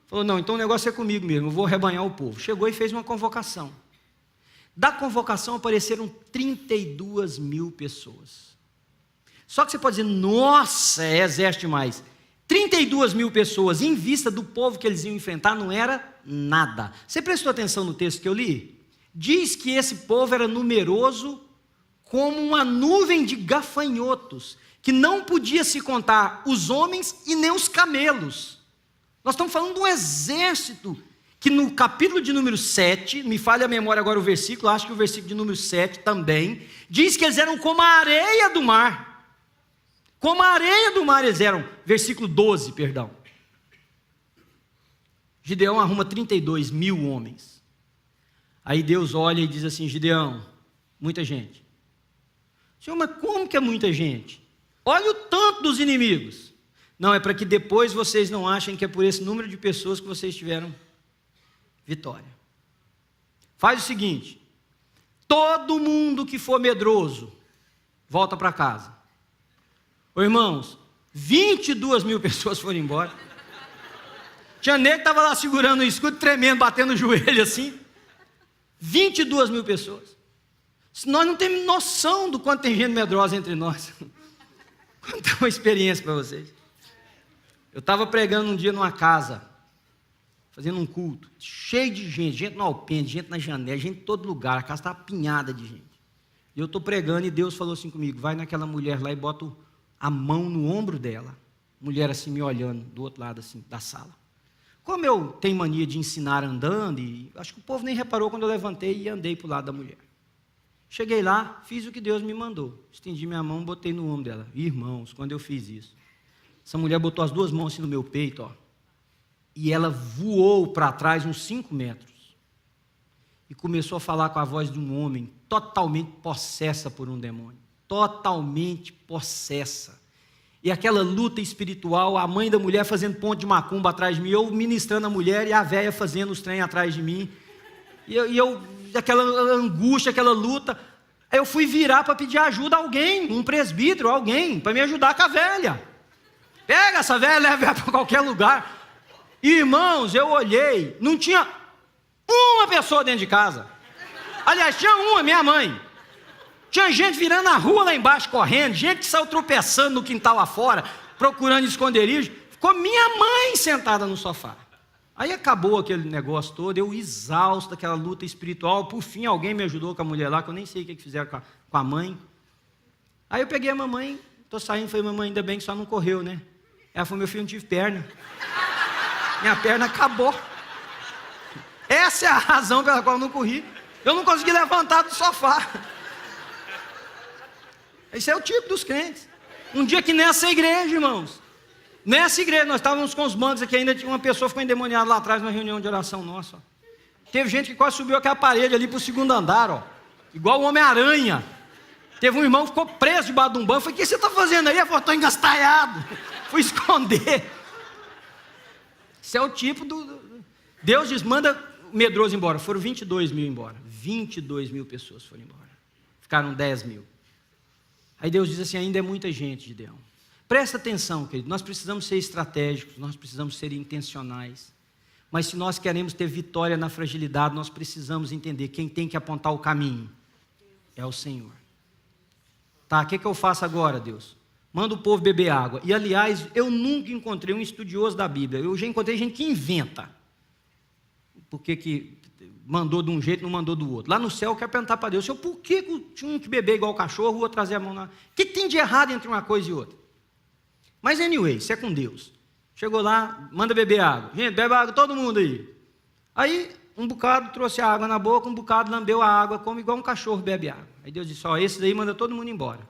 falou, não, então o negócio é comigo mesmo, eu vou rebanhar o povo. Chegou e fez uma convocação. Da convocação apareceram 32 mil pessoas. Só que você pode dizer, nossa, é exército demais. 32 mil pessoas, em vista do povo que eles iam enfrentar, não era nada. Você prestou atenção no texto que eu li? Diz que esse povo era numeroso como uma nuvem de gafanhotos, que não podia se contar os homens e nem os camelos. Nós estamos falando de um exército que no capítulo de número 7, me falha a memória agora o versículo, acho que o versículo de número 7 também, diz que eles eram como a areia do mar. Como a areia do mar eles eram. Versículo 12, perdão. Gideão arruma 32 mil homens. Aí Deus olha e diz assim, Gideão, muita gente. Senhor, mas como que é muita gente? Olha o tanto dos inimigos. Não, é para que depois vocês não achem que é por esse número de pessoas que vocês tiveram vitória. Faz o seguinte, todo mundo que for medroso, volta para casa. Ô irmãos, 22 mil pessoas foram embora. Tinha nego que estava lá segurando o escudo, tremendo, batendo o joelho assim. 22 mil pessoas. Nós não temos noção do quanto tem gente medrosa entre nós. Vou contar uma experiência para vocês. Eu estava pregando um dia numa casa, fazendo um culto, cheio de gente, gente no alpendre, gente na janela, gente em todo lugar, a casa estava apinhada de gente. E eu estou pregando e Deus falou assim comigo, vai naquela mulher lá e bota a mão no ombro dela. Mulher assim me olhando, do outro lado assim, da sala. Como eu tenho mania de ensinar andando, e acho que o povo nem reparou quando eu levantei e andei para o lado da mulher. Cheguei lá, fiz o que Deus me mandou. Estendi minha mão, botei no ombro dela. Irmãos, quando eu fiz isso, essa mulher botou as 2 mãos assim no meu peito, ó, e ela voou para trás uns 5 metros. E começou a falar com a voz de um homem totalmente possessa por um demônio. Totalmente possessa. E aquela luta espiritual, a mãe da mulher fazendo ponto de macumba atrás de mim, eu ministrando a mulher e a véia fazendo os trem atrás de mim. E eu aquela angústia, aquela luta. Aí eu fui virar para pedir ajuda a alguém, um presbítero, alguém, para me ajudar com a velha. Pega essa velha, leva ela para qualquer lugar. Irmãos, eu olhei, não tinha uma pessoa dentro de casa. Aliás, tinha uma, minha mãe. Tinha gente virando a rua lá embaixo, correndo, gente que saiu tropeçando no quintal lá fora, procurando esconderijo. Ficou minha mãe sentada no sofá. Aí acabou aquele negócio todo, eu exausto daquela luta espiritual. Por fim, alguém me ajudou com a mulher lá, que eu nem sei o que fizeram com a mãe. Aí eu peguei a mamãe, estou saindo, falei, mamãe, ainda bem que só não correu, né? Ela falou, meu filho, não tive perna. Minha perna acabou. Essa é a razão pela qual eu não corri. Eu não consegui levantar do sofá. Esse é o tipo dos crentes. Um dia que nessa igreja, irmãos, nessa igreja, nós estávamos com os bancos aqui, ainda tinha uma pessoa que ficou endemoniada lá atrás, numa reunião de oração nossa. Ó. Teve gente que quase subiu aquela parede ali para o 2º andar, ó, igual o Homem-Aranha. Teve um irmão que ficou preso debaixo de um banco. Eu falei, o que você está fazendo aí? Ele falou, estou engastalhado. Fui esconder. Esse é o tipo Deus diz, manda o medroso embora. Foram 22 mil embora. 22 mil pessoas foram embora. Ficaram 10 mil. Aí Deus diz assim, ainda é muita gente, Gideão. Presta atenção, querido, nós precisamos ser estratégicos, nós precisamos ser intencionais. Mas se nós queremos ter vitória na fragilidade, nós precisamos entender, quem tem que apontar o caminho é o Senhor. Tá, o que eu faço agora, Deus? Manda o povo beber água. E, aliás, eu nunca encontrei um estudioso da Bíblia. Eu já encontrei gente que inventa. Porque que mandou de um jeito, não mandou do outro. Lá no céu, eu quero perguntar para Deus, Senhor, por que tinha um que beber igual o cachorro, o outro trazer a mão na... O que tem de errado entre uma coisa e outra? Mas, anyway, isso é com Deus. Chegou lá, manda beber água. Gente, bebe água todo mundo aí. Aí, um bocado trouxe a água na boca, um bocado lambeu a água, como igual um cachorro bebe água. Aí Deus disse, esse daí manda todo mundo embora.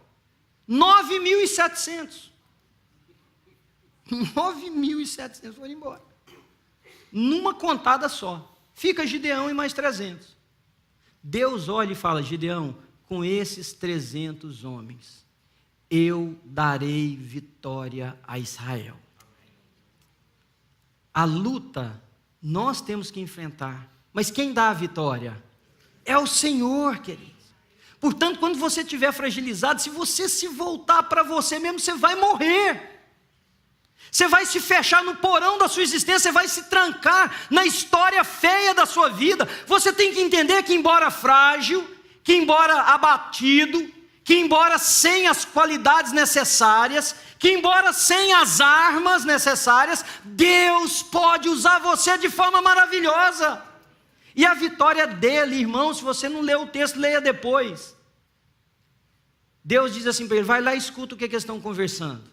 9.700. 9.700 foram embora. Numa contada só. Fica Gideão e mais 300. Deus olha e fala, Gideão, com esses 300 homens, eu darei vitória a Israel. A luta nós temos que enfrentar, mas quem dá a vitória? É o Senhor, queridos. Portanto, quando você estiver fragilizado, se você se voltar para você mesmo, você vai morrer. Você vai se fechar no porão da sua existência, você vai se trancar na história feia da sua vida. Você tem que entender que, embora frágil, que embora abatido, que embora sem as qualidades necessárias, que embora sem as armas necessárias, Deus pode usar você de forma maravilhosa. E a vitória dele, irmão, se você não leu o texto, leia depois. Deus diz assim para ele, vai lá e escuta o que eles estão conversando.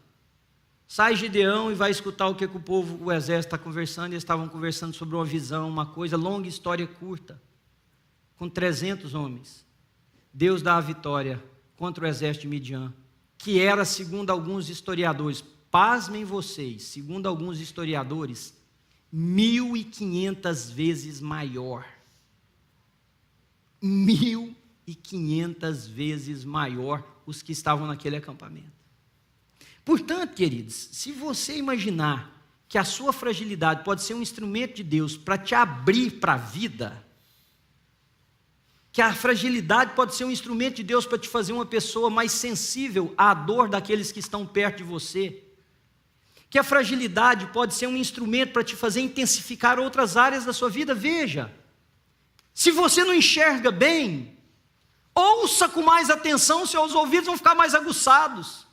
Sai Gideão e vai escutar o que o povo, o exército está conversando. Eles estavam conversando sobre uma visão, uma coisa, longa história curta, com 300 homens. Deus dá a vitória contra o exército de Midian, que era, segundo alguns historiadores, pasmem vocês, segundo alguns historiadores, 1.500 vezes maior. 1.500 vezes maior os que estavam naquele acampamento. Portanto, queridos, se você imaginar que a sua fragilidade pode ser um instrumento de Deus para te abrir para a vida, que a fragilidade pode ser um instrumento de Deus para te fazer uma pessoa mais sensível à dor daqueles que estão perto de você, que a fragilidade pode ser um instrumento para te fazer intensificar outras áreas da sua vida, veja, se você não enxerga bem, ouça com mais atenção, seus ouvidos vão ficar mais aguçados.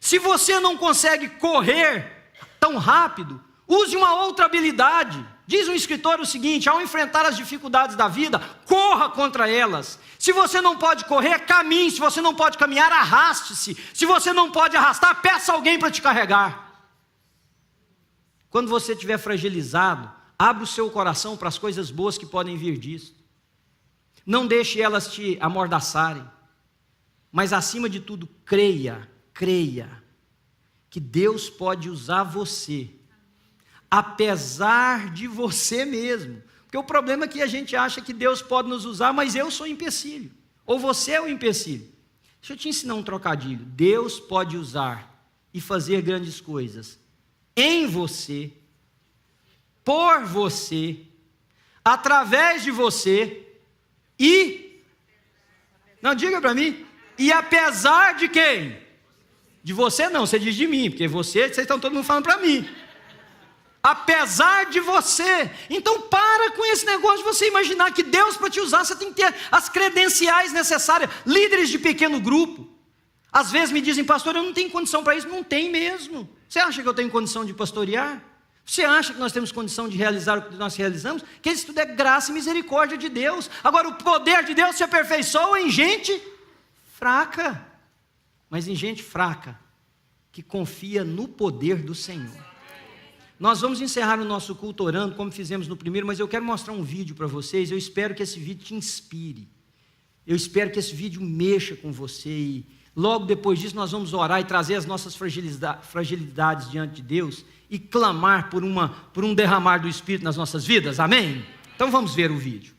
Se você não consegue correr tão rápido, use uma outra habilidade. Diz um escritor o seguinte, ao enfrentar as dificuldades da vida, corra contra elas. Se você não pode correr, caminhe. Se você não pode caminhar, arraste-se. Se você não pode arrastar, peça alguém para te carregar. Quando você estiver fragilizado, abra o seu coração para as coisas boas que podem vir disso. Não deixe elas te amordaçarem. Mas acima de tudo, creia que Deus pode usar você, apesar de você mesmo. Porque o problema é que a gente acha que Deus pode nos usar, mas eu sou o empecilho, ou você é o empecilho. Deixa eu te ensinar um trocadilho. Deus pode usar e fazer grandes coisas em você, por você, através de você e... Não, diga para mim. E apesar de quem? De você não, você diz de mim, porque vocês estão todo mundo falando para mim. Apesar de você. Então para com esse negócio de você imaginar que Deus para te usar, você tem que ter as credenciais necessárias. Líderes de pequeno grupo, às vezes me dizem, pastor, eu não tenho condição para isso. Não tem mesmo. Você acha que eu tenho condição de pastorear? Você acha que nós temos condição de realizar o que nós realizamos? Que isso tudo é graça e misericórdia de Deus. Agora o poder de Deus se aperfeiçoa em gente fraca. Mas em gente fraca, que confia no poder do Senhor. Nós vamos encerrar o nosso culto orando, como fizemos no primeiro, mas eu quero mostrar um vídeo para vocês. Eu espero que esse vídeo te inspire. Eu espero que esse vídeo mexa com você. E logo depois disso nós vamos orar e trazer as nossas fragilidades diante de Deus e clamar por um derramar do Espírito nas nossas vidas. Amém? Então vamos ver o vídeo.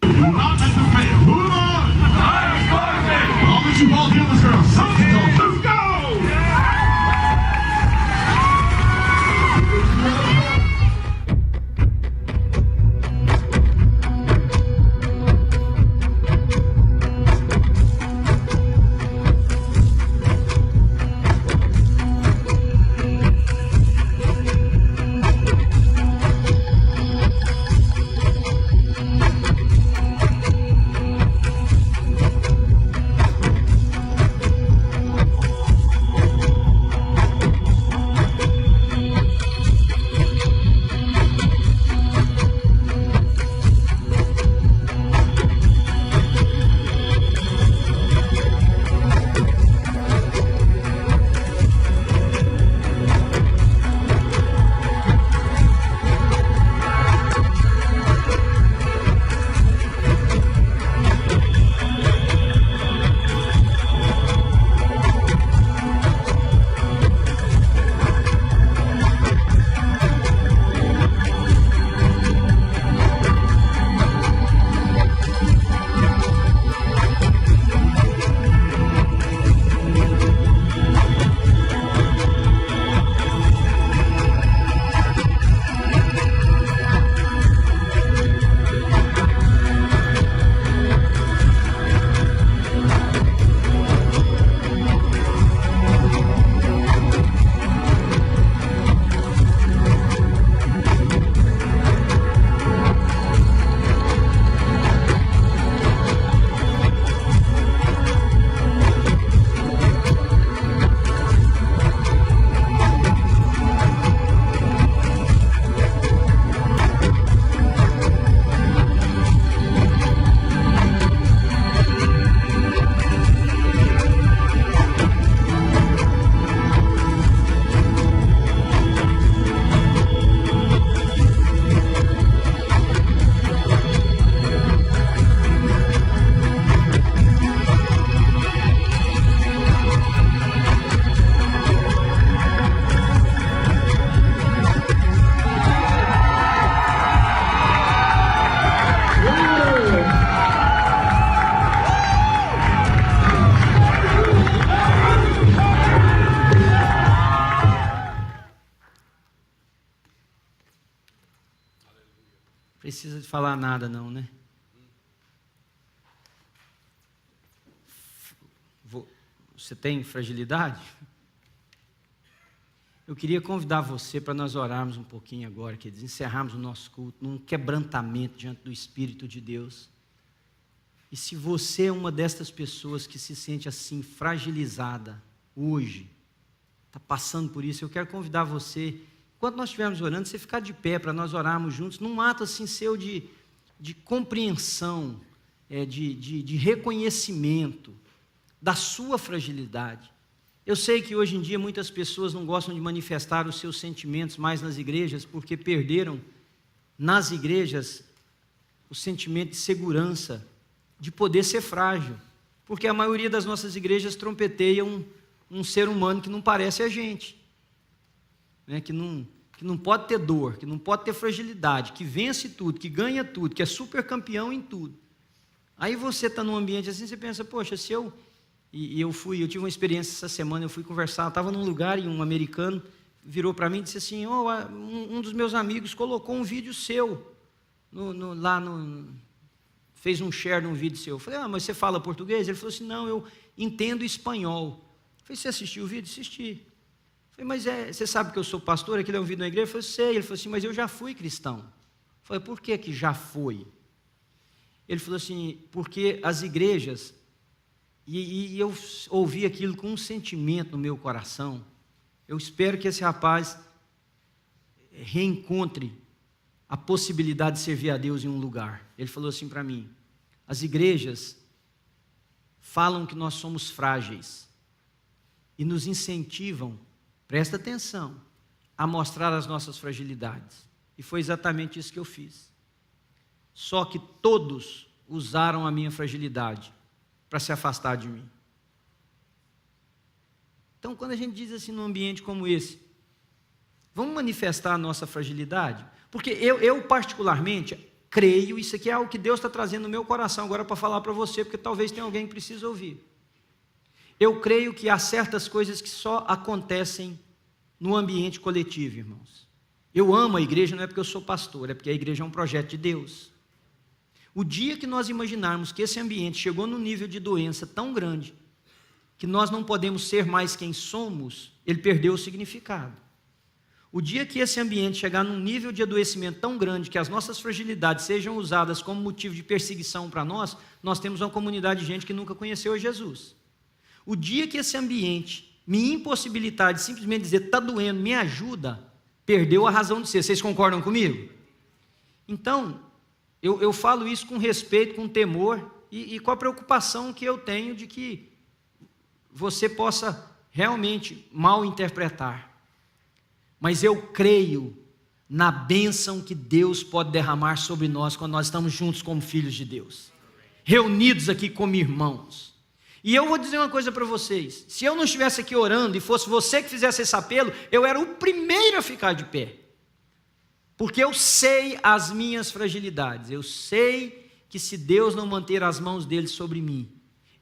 precisa de falar nada não, né? Você tem fragilidade? Eu queria convidar você para nós orarmos um pouquinho agora, queridos, encerrarmos o nosso culto num quebrantamento diante do Espírito de Deus. E se você é uma destas pessoas que se sente assim fragilizada hoje, está passando por isso, eu quero convidar você, enquanto nós estivermos orando, você ficar de pé para nós orarmos juntos, num ato assim seu de compreensão, de reconhecimento da sua fragilidade. Eu sei que hoje em dia muitas pessoas não gostam de manifestar os seus sentimentos mais nas igrejas, porque perderam nas igrejas o sentimento de segurança, de poder ser frágil, porque a maioria das nossas igrejas trompeteiam um ser humano que não parece a gente, né? que não pode ter dor, que não pode ter fragilidade, que vence tudo, que ganha tudo, que é super campeão em tudo. Aí você está num ambiente assim, você pensa, poxa, se eu... E eu tive uma experiência essa semana, eu fui conversar, estava num lugar e um americano virou para mim e disse assim, um dos meus amigos colocou um vídeo seu, fez um share num vídeo seu. Eu falei, mas você fala português? Ele falou assim, não, eu entendo espanhol. Eu falei, você assistiu o vídeo? Assisti. Eu falei, mas você sabe que eu sou pastor, aquilo é um vídeo na igreja? Eu falei, sei. Ele falou assim, mas eu já fui cristão. Eu falei, por que já foi? Ele falou assim, porque as igrejas... E eu ouvi aquilo com um sentimento no meu coração. Eu espero que esse rapaz reencontre a possibilidade de servir a Deus em um lugar. Ele falou assim para mim, as igrejas falam que nós somos frágeis e nos incentivam, presta atenção, a mostrar as nossas fragilidades. E foi exatamente isso que eu fiz. Só que todos usaram a minha fragilidade para se afastar de mim. Então, quando a gente diz assim num ambiente como esse, vamos manifestar a nossa fragilidade? Porque eu particularmente creio, isso aqui é algo que Deus está trazendo no meu coração agora para falar para você, porque talvez tenha alguém que precise ouvir. Eu creio que há certas coisas que só acontecem no ambiente coletivo, irmãos. Eu amo a igreja, não é porque eu sou pastor, é porque a igreja é um projeto de Deus. O dia que nós imaginarmos que esse ambiente chegou num nível de doença tão grande, que nós não podemos ser mais quem somos, ele perdeu o significado. O dia que esse ambiente chegar num nível de adoecimento tão grande, que as nossas fragilidades sejam usadas como motivo de perseguição para nós temos uma comunidade de gente que nunca conheceu a Jesus. O dia que esse ambiente me impossibilitar de simplesmente dizer, está doendo, me ajuda, perdeu a razão de ser. Vocês concordam comigo? Então, eu falo isso com respeito, com temor e com a preocupação que eu tenho de que você possa realmente mal interpretar. Mas eu creio na bênção que Deus pode derramar sobre nós quando nós estamos juntos como filhos de Deus, reunidos aqui como irmãos. E eu vou dizer uma coisa para vocês, se eu não estivesse aqui orando e fosse você que fizesse esse apelo, eu era o primeiro a ficar de pé. Porque eu sei as minhas fragilidades, eu sei que se Deus não manter as mãos dele sobre mim,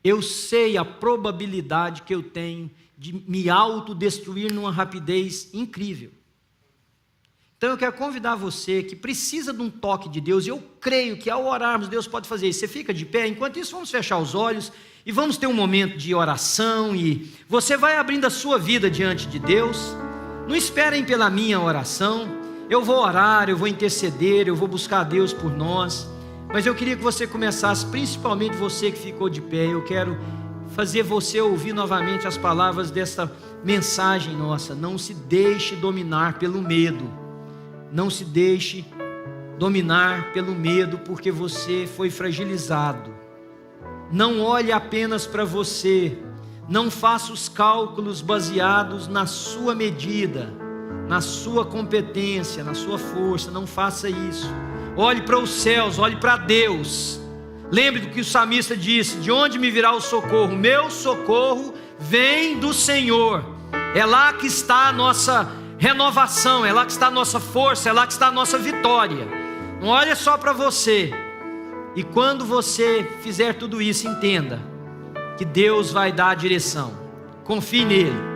eu sei a probabilidade que eu tenho de me autodestruir numa rapidez incrível. Então eu quero convidar você que precisa de um toque de Deus, e eu creio que ao orarmos Deus pode fazer isso. Você fica de pé, enquanto isso vamos fechar os olhos e vamos ter um momento de oração, e você vai abrindo a sua vida diante de Deus. Não esperem pela minha oração, eu vou orar, eu vou interceder, eu vou buscar a Deus por nós, mas eu queria que você começasse, principalmente você que ficou de pé. Eu quero fazer você ouvir novamente as palavras dessa mensagem nossa. Não se deixe dominar pelo medo, não se deixe dominar pelo medo, porque você foi fragilizado. Não olhe apenas para você, não faça os cálculos baseados na sua medida, na sua competência, na sua força. Não faça isso. Olhe para os céus, olhe para Deus. Lembre do que o salmista disse: de onde me virá o socorro? Meu socorro vem do Senhor. É lá que está a nossa renovação, é lá que está a nossa força, é lá que está a nossa vitória. Não olhe só para você. E quando você fizer tudo isso, entenda que Deus vai dar a direção. Confie nele.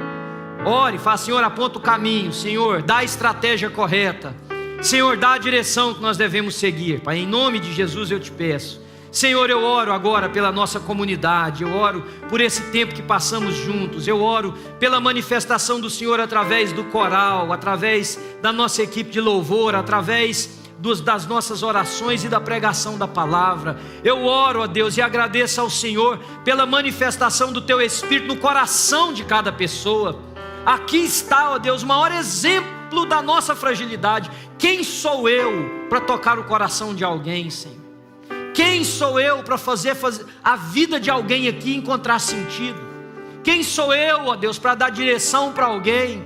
Ore, fala: Senhor, aponta o caminho. Senhor, dá a estratégia correta. Senhor, dá a direção que nós devemos seguir, Pai, em nome de Jesus eu te peço. Senhor, eu oro agora pela nossa comunidade, eu oro por esse tempo que passamos juntos, eu oro pela manifestação do Senhor através do coral, através da nossa equipe de louvor, através das nossas orações e da pregação da palavra. Eu oro, ó Deus, e agradeço ao Senhor pela manifestação do Teu Espírito no coração de cada pessoa. Aqui está, ó Deus, o maior exemplo da nossa fragilidade. Quem sou eu para tocar o coração de alguém, Senhor? Quem sou eu para fazer a vida de alguém aqui encontrar sentido? Quem sou eu, ó Deus, para dar direção para alguém?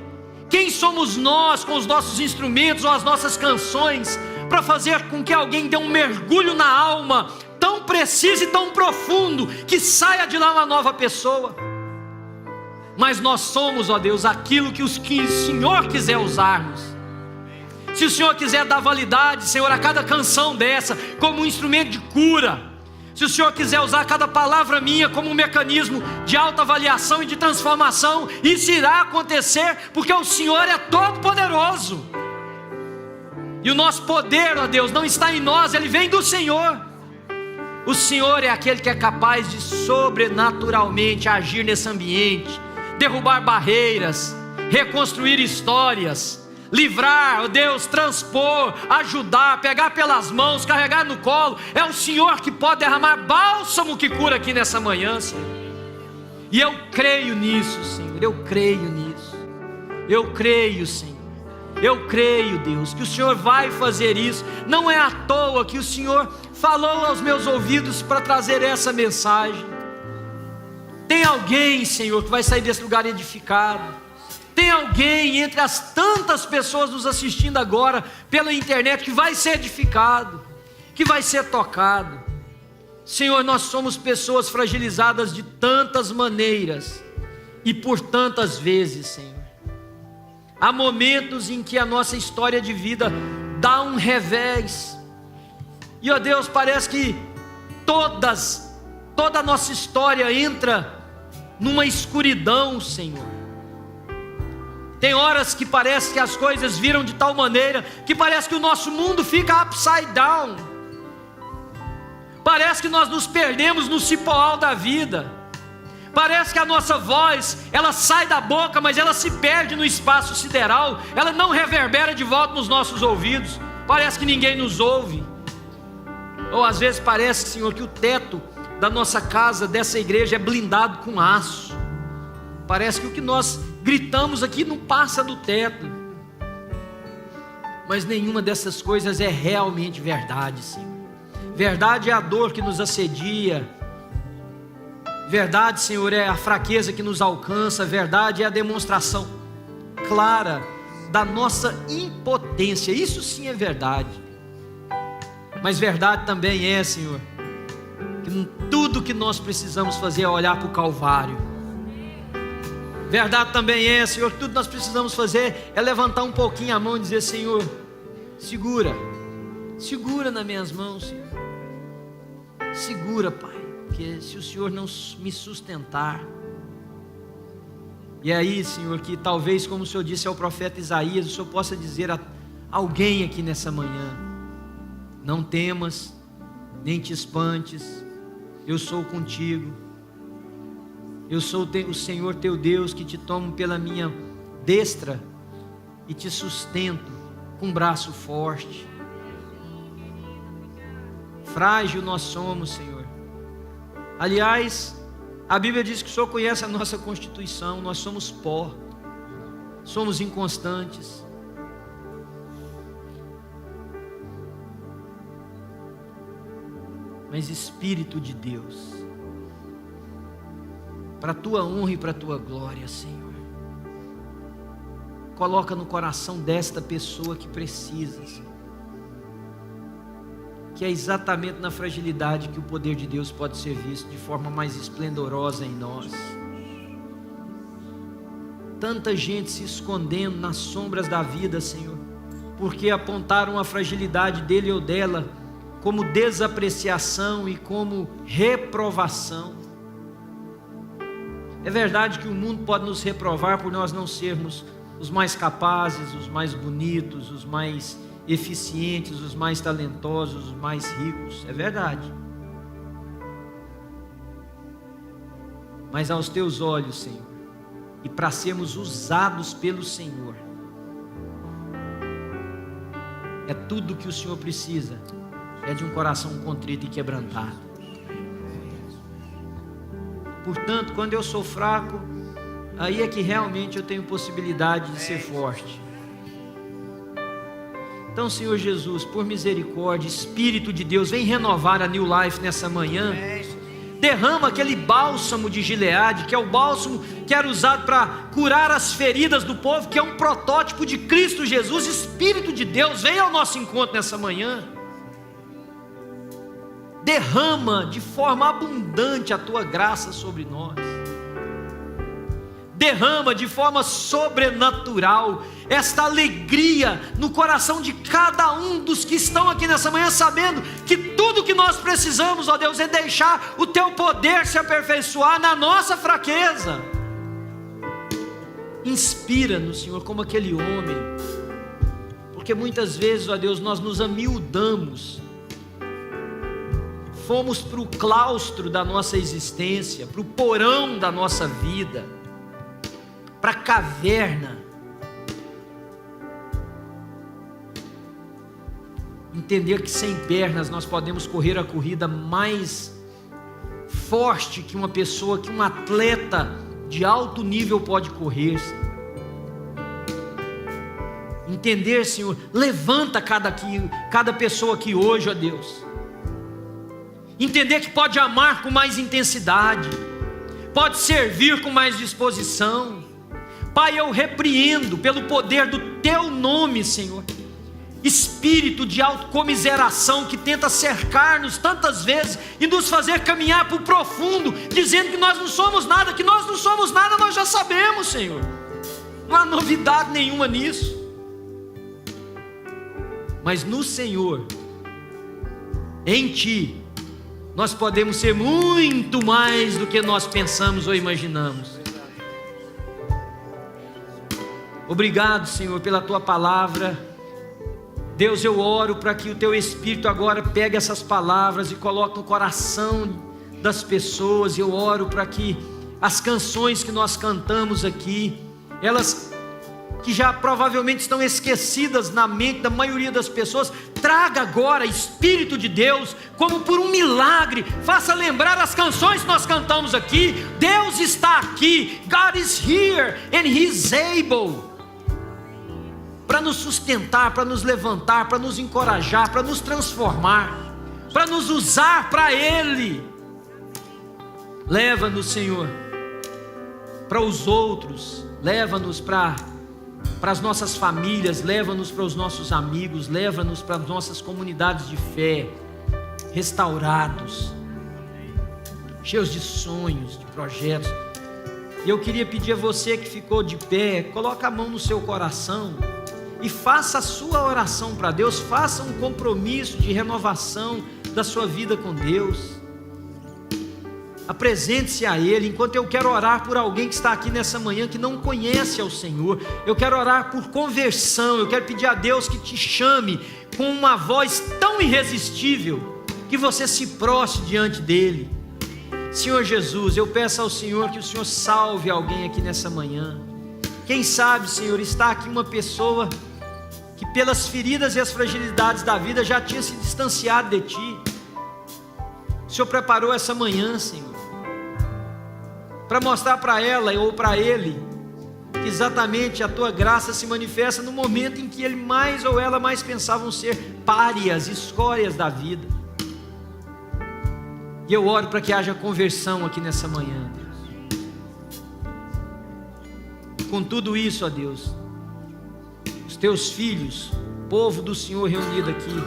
Quem somos nós com os nossos instrumentos ou as nossas canções para fazer com que alguém dê um mergulho na alma tão preciso e tão profundo que saia de lá uma nova pessoa? Mas nós somos, ó Deus, aquilo que o Senhor quiser usarmos. Se o Senhor quiser dar validade, Senhor, a cada canção dessa como um instrumento de cura, se o Senhor quiser usar cada palavra minha como um mecanismo de autoavaliação e de transformação, isso irá acontecer, porque o Senhor é todo poderoso. E o nosso poder, ó Deus, não está em nós, ele vem do Senhor. O Senhor é aquele que é capaz de sobrenaturalmente agir nesse ambiente, derrubar barreiras, reconstruir histórias, livrar, ó Deus, transpor, ajudar, pegar pelas mãos, carregar no colo. É o Senhor que pode derramar bálsamo que cura aqui nessa manhã, Senhor. E eu creio nisso, Senhor, eu creio nisso. Eu creio, Senhor. Eu creio, Deus, que o Senhor vai fazer isso. Não é à toa que o Senhor falou aos meus ouvidos para trazer essa mensagem. Tem alguém, Senhor, que vai sair desse lugar edificado. Tem alguém entre as tantas pessoas nos assistindo agora pela internet que vai ser edificado, que vai ser tocado. Senhor, nós somos pessoas fragilizadas de tantas maneiras e por tantas vezes, Senhor. Há momentos em que a nossa história de vida dá um revés. E, ó Deus, parece que toda a nossa história entra numa escuridão, Senhor. Tem horas que parece que as coisas viram de tal maneira que parece que o nosso mundo fica upside down. Parece que nós nos perdemos no cipoal da vida. Parece que a nossa voz, ela sai da boca, mas ela se perde no espaço sideral. Ela não reverbera de volta nos nossos ouvidos. Parece que ninguém nos ouve. Ou às vezes parece, Senhor, que o teto da nossa casa, dessa igreja, é blindado com aço. Parece que o que nós gritamos aqui não passa do teto. Mas nenhuma dessas coisas é realmente verdade, Senhor. Verdade é a dor que nos assedia. Verdade, Senhor, é a fraqueza que nos alcança. Verdade é a demonstração clara da nossa impotência. Isso sim é verdade. Mas verdade também é, Senhor, que tudo que nós precisamos fazer é olhar para o Calvário. Verdade também é, Senhor, que tudo que nós precisamos fazer é levantar um pouquinho a mão e dizer: Senhor, segura nas minhas mãos, Senhor. Segura, Pai, porque se o Senhor não me sustentar. E é aí, Senhor, que talvez, como o Senhor disse ao profeta Isaías, o Senhor possa dizer a alguém aqui nessa manhã: não temas, nem te espantes, eu sou contigo. Eu sou o Senhor teu Deus, que te tomo pela minha destra e te sustento com um braço forte. Frágil nós somos, Senhor. Aliás, a Bíblia diz que o Senhor conhece a nossa constituição. Nós somos pó, somos inconstantes. Mas Espírito de Deus, para a tua honra e para a tua glória, Senhor, coloca no coração desta pessoa que precisa, Senhor, que é exatamente na fragilidade que o poder de Deus pode ser visto de forma mais esplendorosa em nós. Tanta gente se escondendo nas sombras da vida, Senhor, porque apontaram a fragilidade dele ou dela como desapreciação e como reprovação. É verdade que o mundo pode nos reprovar por nós não sermos os mais capazes, os mais bonitos, os mais eficientes, os mais talentosos, os mais ricos. É verdade. Mas aos teus olhos, Senhor, e para sermos usados pelo Senhor, é tudo que o Senhor precisa, é de um coração contrito e quebrantado. Portanto, quando eu sou fraco, aí é que realmente eu tenho possibilidade de ser forte. Então, Senhor Jesus, por misericórdia, Espírito de Deus, vem renovar a New Life nessa manhã. Derrama aquele bálsamo de Gileade, que é o bálsamo que era usado para curar as feridas do povo, que é um protótipo de Cristo Jesus. Espírito de Deus, vem ao nosso encontro nessa manhã. Derrama de forma abundante a tua graça sobre nós. Derrama de forma sobrenatural esta alegria no coração de cada um dos que estão aqui nessa manhã, sabendo que tudo que nós precisamos, ó Deus, é deixar o teu poder se aperfeiçoar na nossa fraqueza. Inspira-nos, Senhor, como aquele homem, porque muitas vezes, ó Deus, nós nos amildamos, fomos para o claustro da nossa existência, para o porão da nossa vida, para a caverna. Entender que sem pernas nós podemos correr a corrida mais forte que uma pessoa, que um atleta de alto nível pode correr. Entender, Senhor, levanta cada pessoa aqui hoje, ó Deus. Entender que pode amar com mais intensidade, pode servir com mais disposição. Pai, eu repreendo pelo poder do teu nome, Senhor, espírito de autocomiseração que tenta cercar-nos tantas vezes e nos fazer caminhar para o profundo, dizendo que nós não somos nada, nós já sabemos, Senhor. Não há novidade nenhuma nisso. Mas no Senhor, em Ti, nós podemos ser muito mais do que nós pensamos ou imaginamos. Obrigado, Senhor, pela Tua palavra. Deus, eu oro para que o Teu Espírito agora pegue essas palavras e coloque no coração das pessoas. Eu oro para que as canções que nós cantamos aqui, elas que já provavelmente estão esquecidas na mente da maioria das pessoas, traga agora, Espírito de Deus, como por um milagre, faça lembrar as canções que nós cantamos aqui. Deus está aqui, God is here and He is able, para nos sustentar, para nos levantar, para nos encorajar, para nos transformar, para nos usar para Ele. Leva-nos, Senhor, para os outros, leva-nos para as nossas famílias, leva-nos para os nossos amigos, leva-nos para as nossas comunidades de fé, restaurados, cheios de sonhos, de projetos. E eu queria pedir a você que ficou de pé, coloque a mão no seu coração e faça a sua oração para Deus, faça um compromisso de renovação da sua vida com Deus. Apresente-se a Ele, enquanto eu quero orar por alguém que está aqui nessa manhã, que não conhece ao Senhor. Eu quero orar por conversão, eu quero pedir a Deus que te chame com uma voz tão irresistível, que você se prostre diante dEle. Senhor Jesus, eu peço ao Senhor que o Senhor salve alguém aqui nessa manhã. Quem sabe, Senhor, está aqui uma pessoa que pelas feridas e as fragilidades da vida já tinha se distanciado de Ti. O Senhor preparou essa manhã, Senhor, para mostrar para ela ou para ele que exatamente a Tua graça se manifesta no momento em que ele mais ou ela mais pensavam ser párias, escórias da vida. E eu oro para que haja conversão aqui nessa manhã, Deus. Com tudo isso, ó Deus, os Teus filhos, povo do Senhor reunido aqui,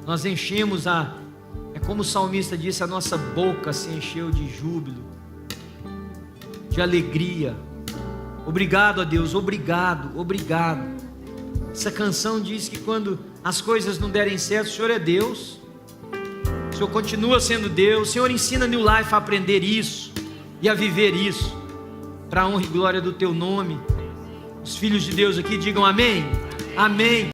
nós enchemos é como o salmista disse, a nossa boca se encheu de júbilo, de alegria. Obrigado a Deus, obrigado, obrigado. Essa canção diz que quando as coisas não derem certo, o Senhor é Deus, o Senhor continua sendo Deus. O Senhor ensina New Life a aprender isso e a viver isso, para a honra e glória do Teu nome. Os filhos de Deus aqui digam amém, amém.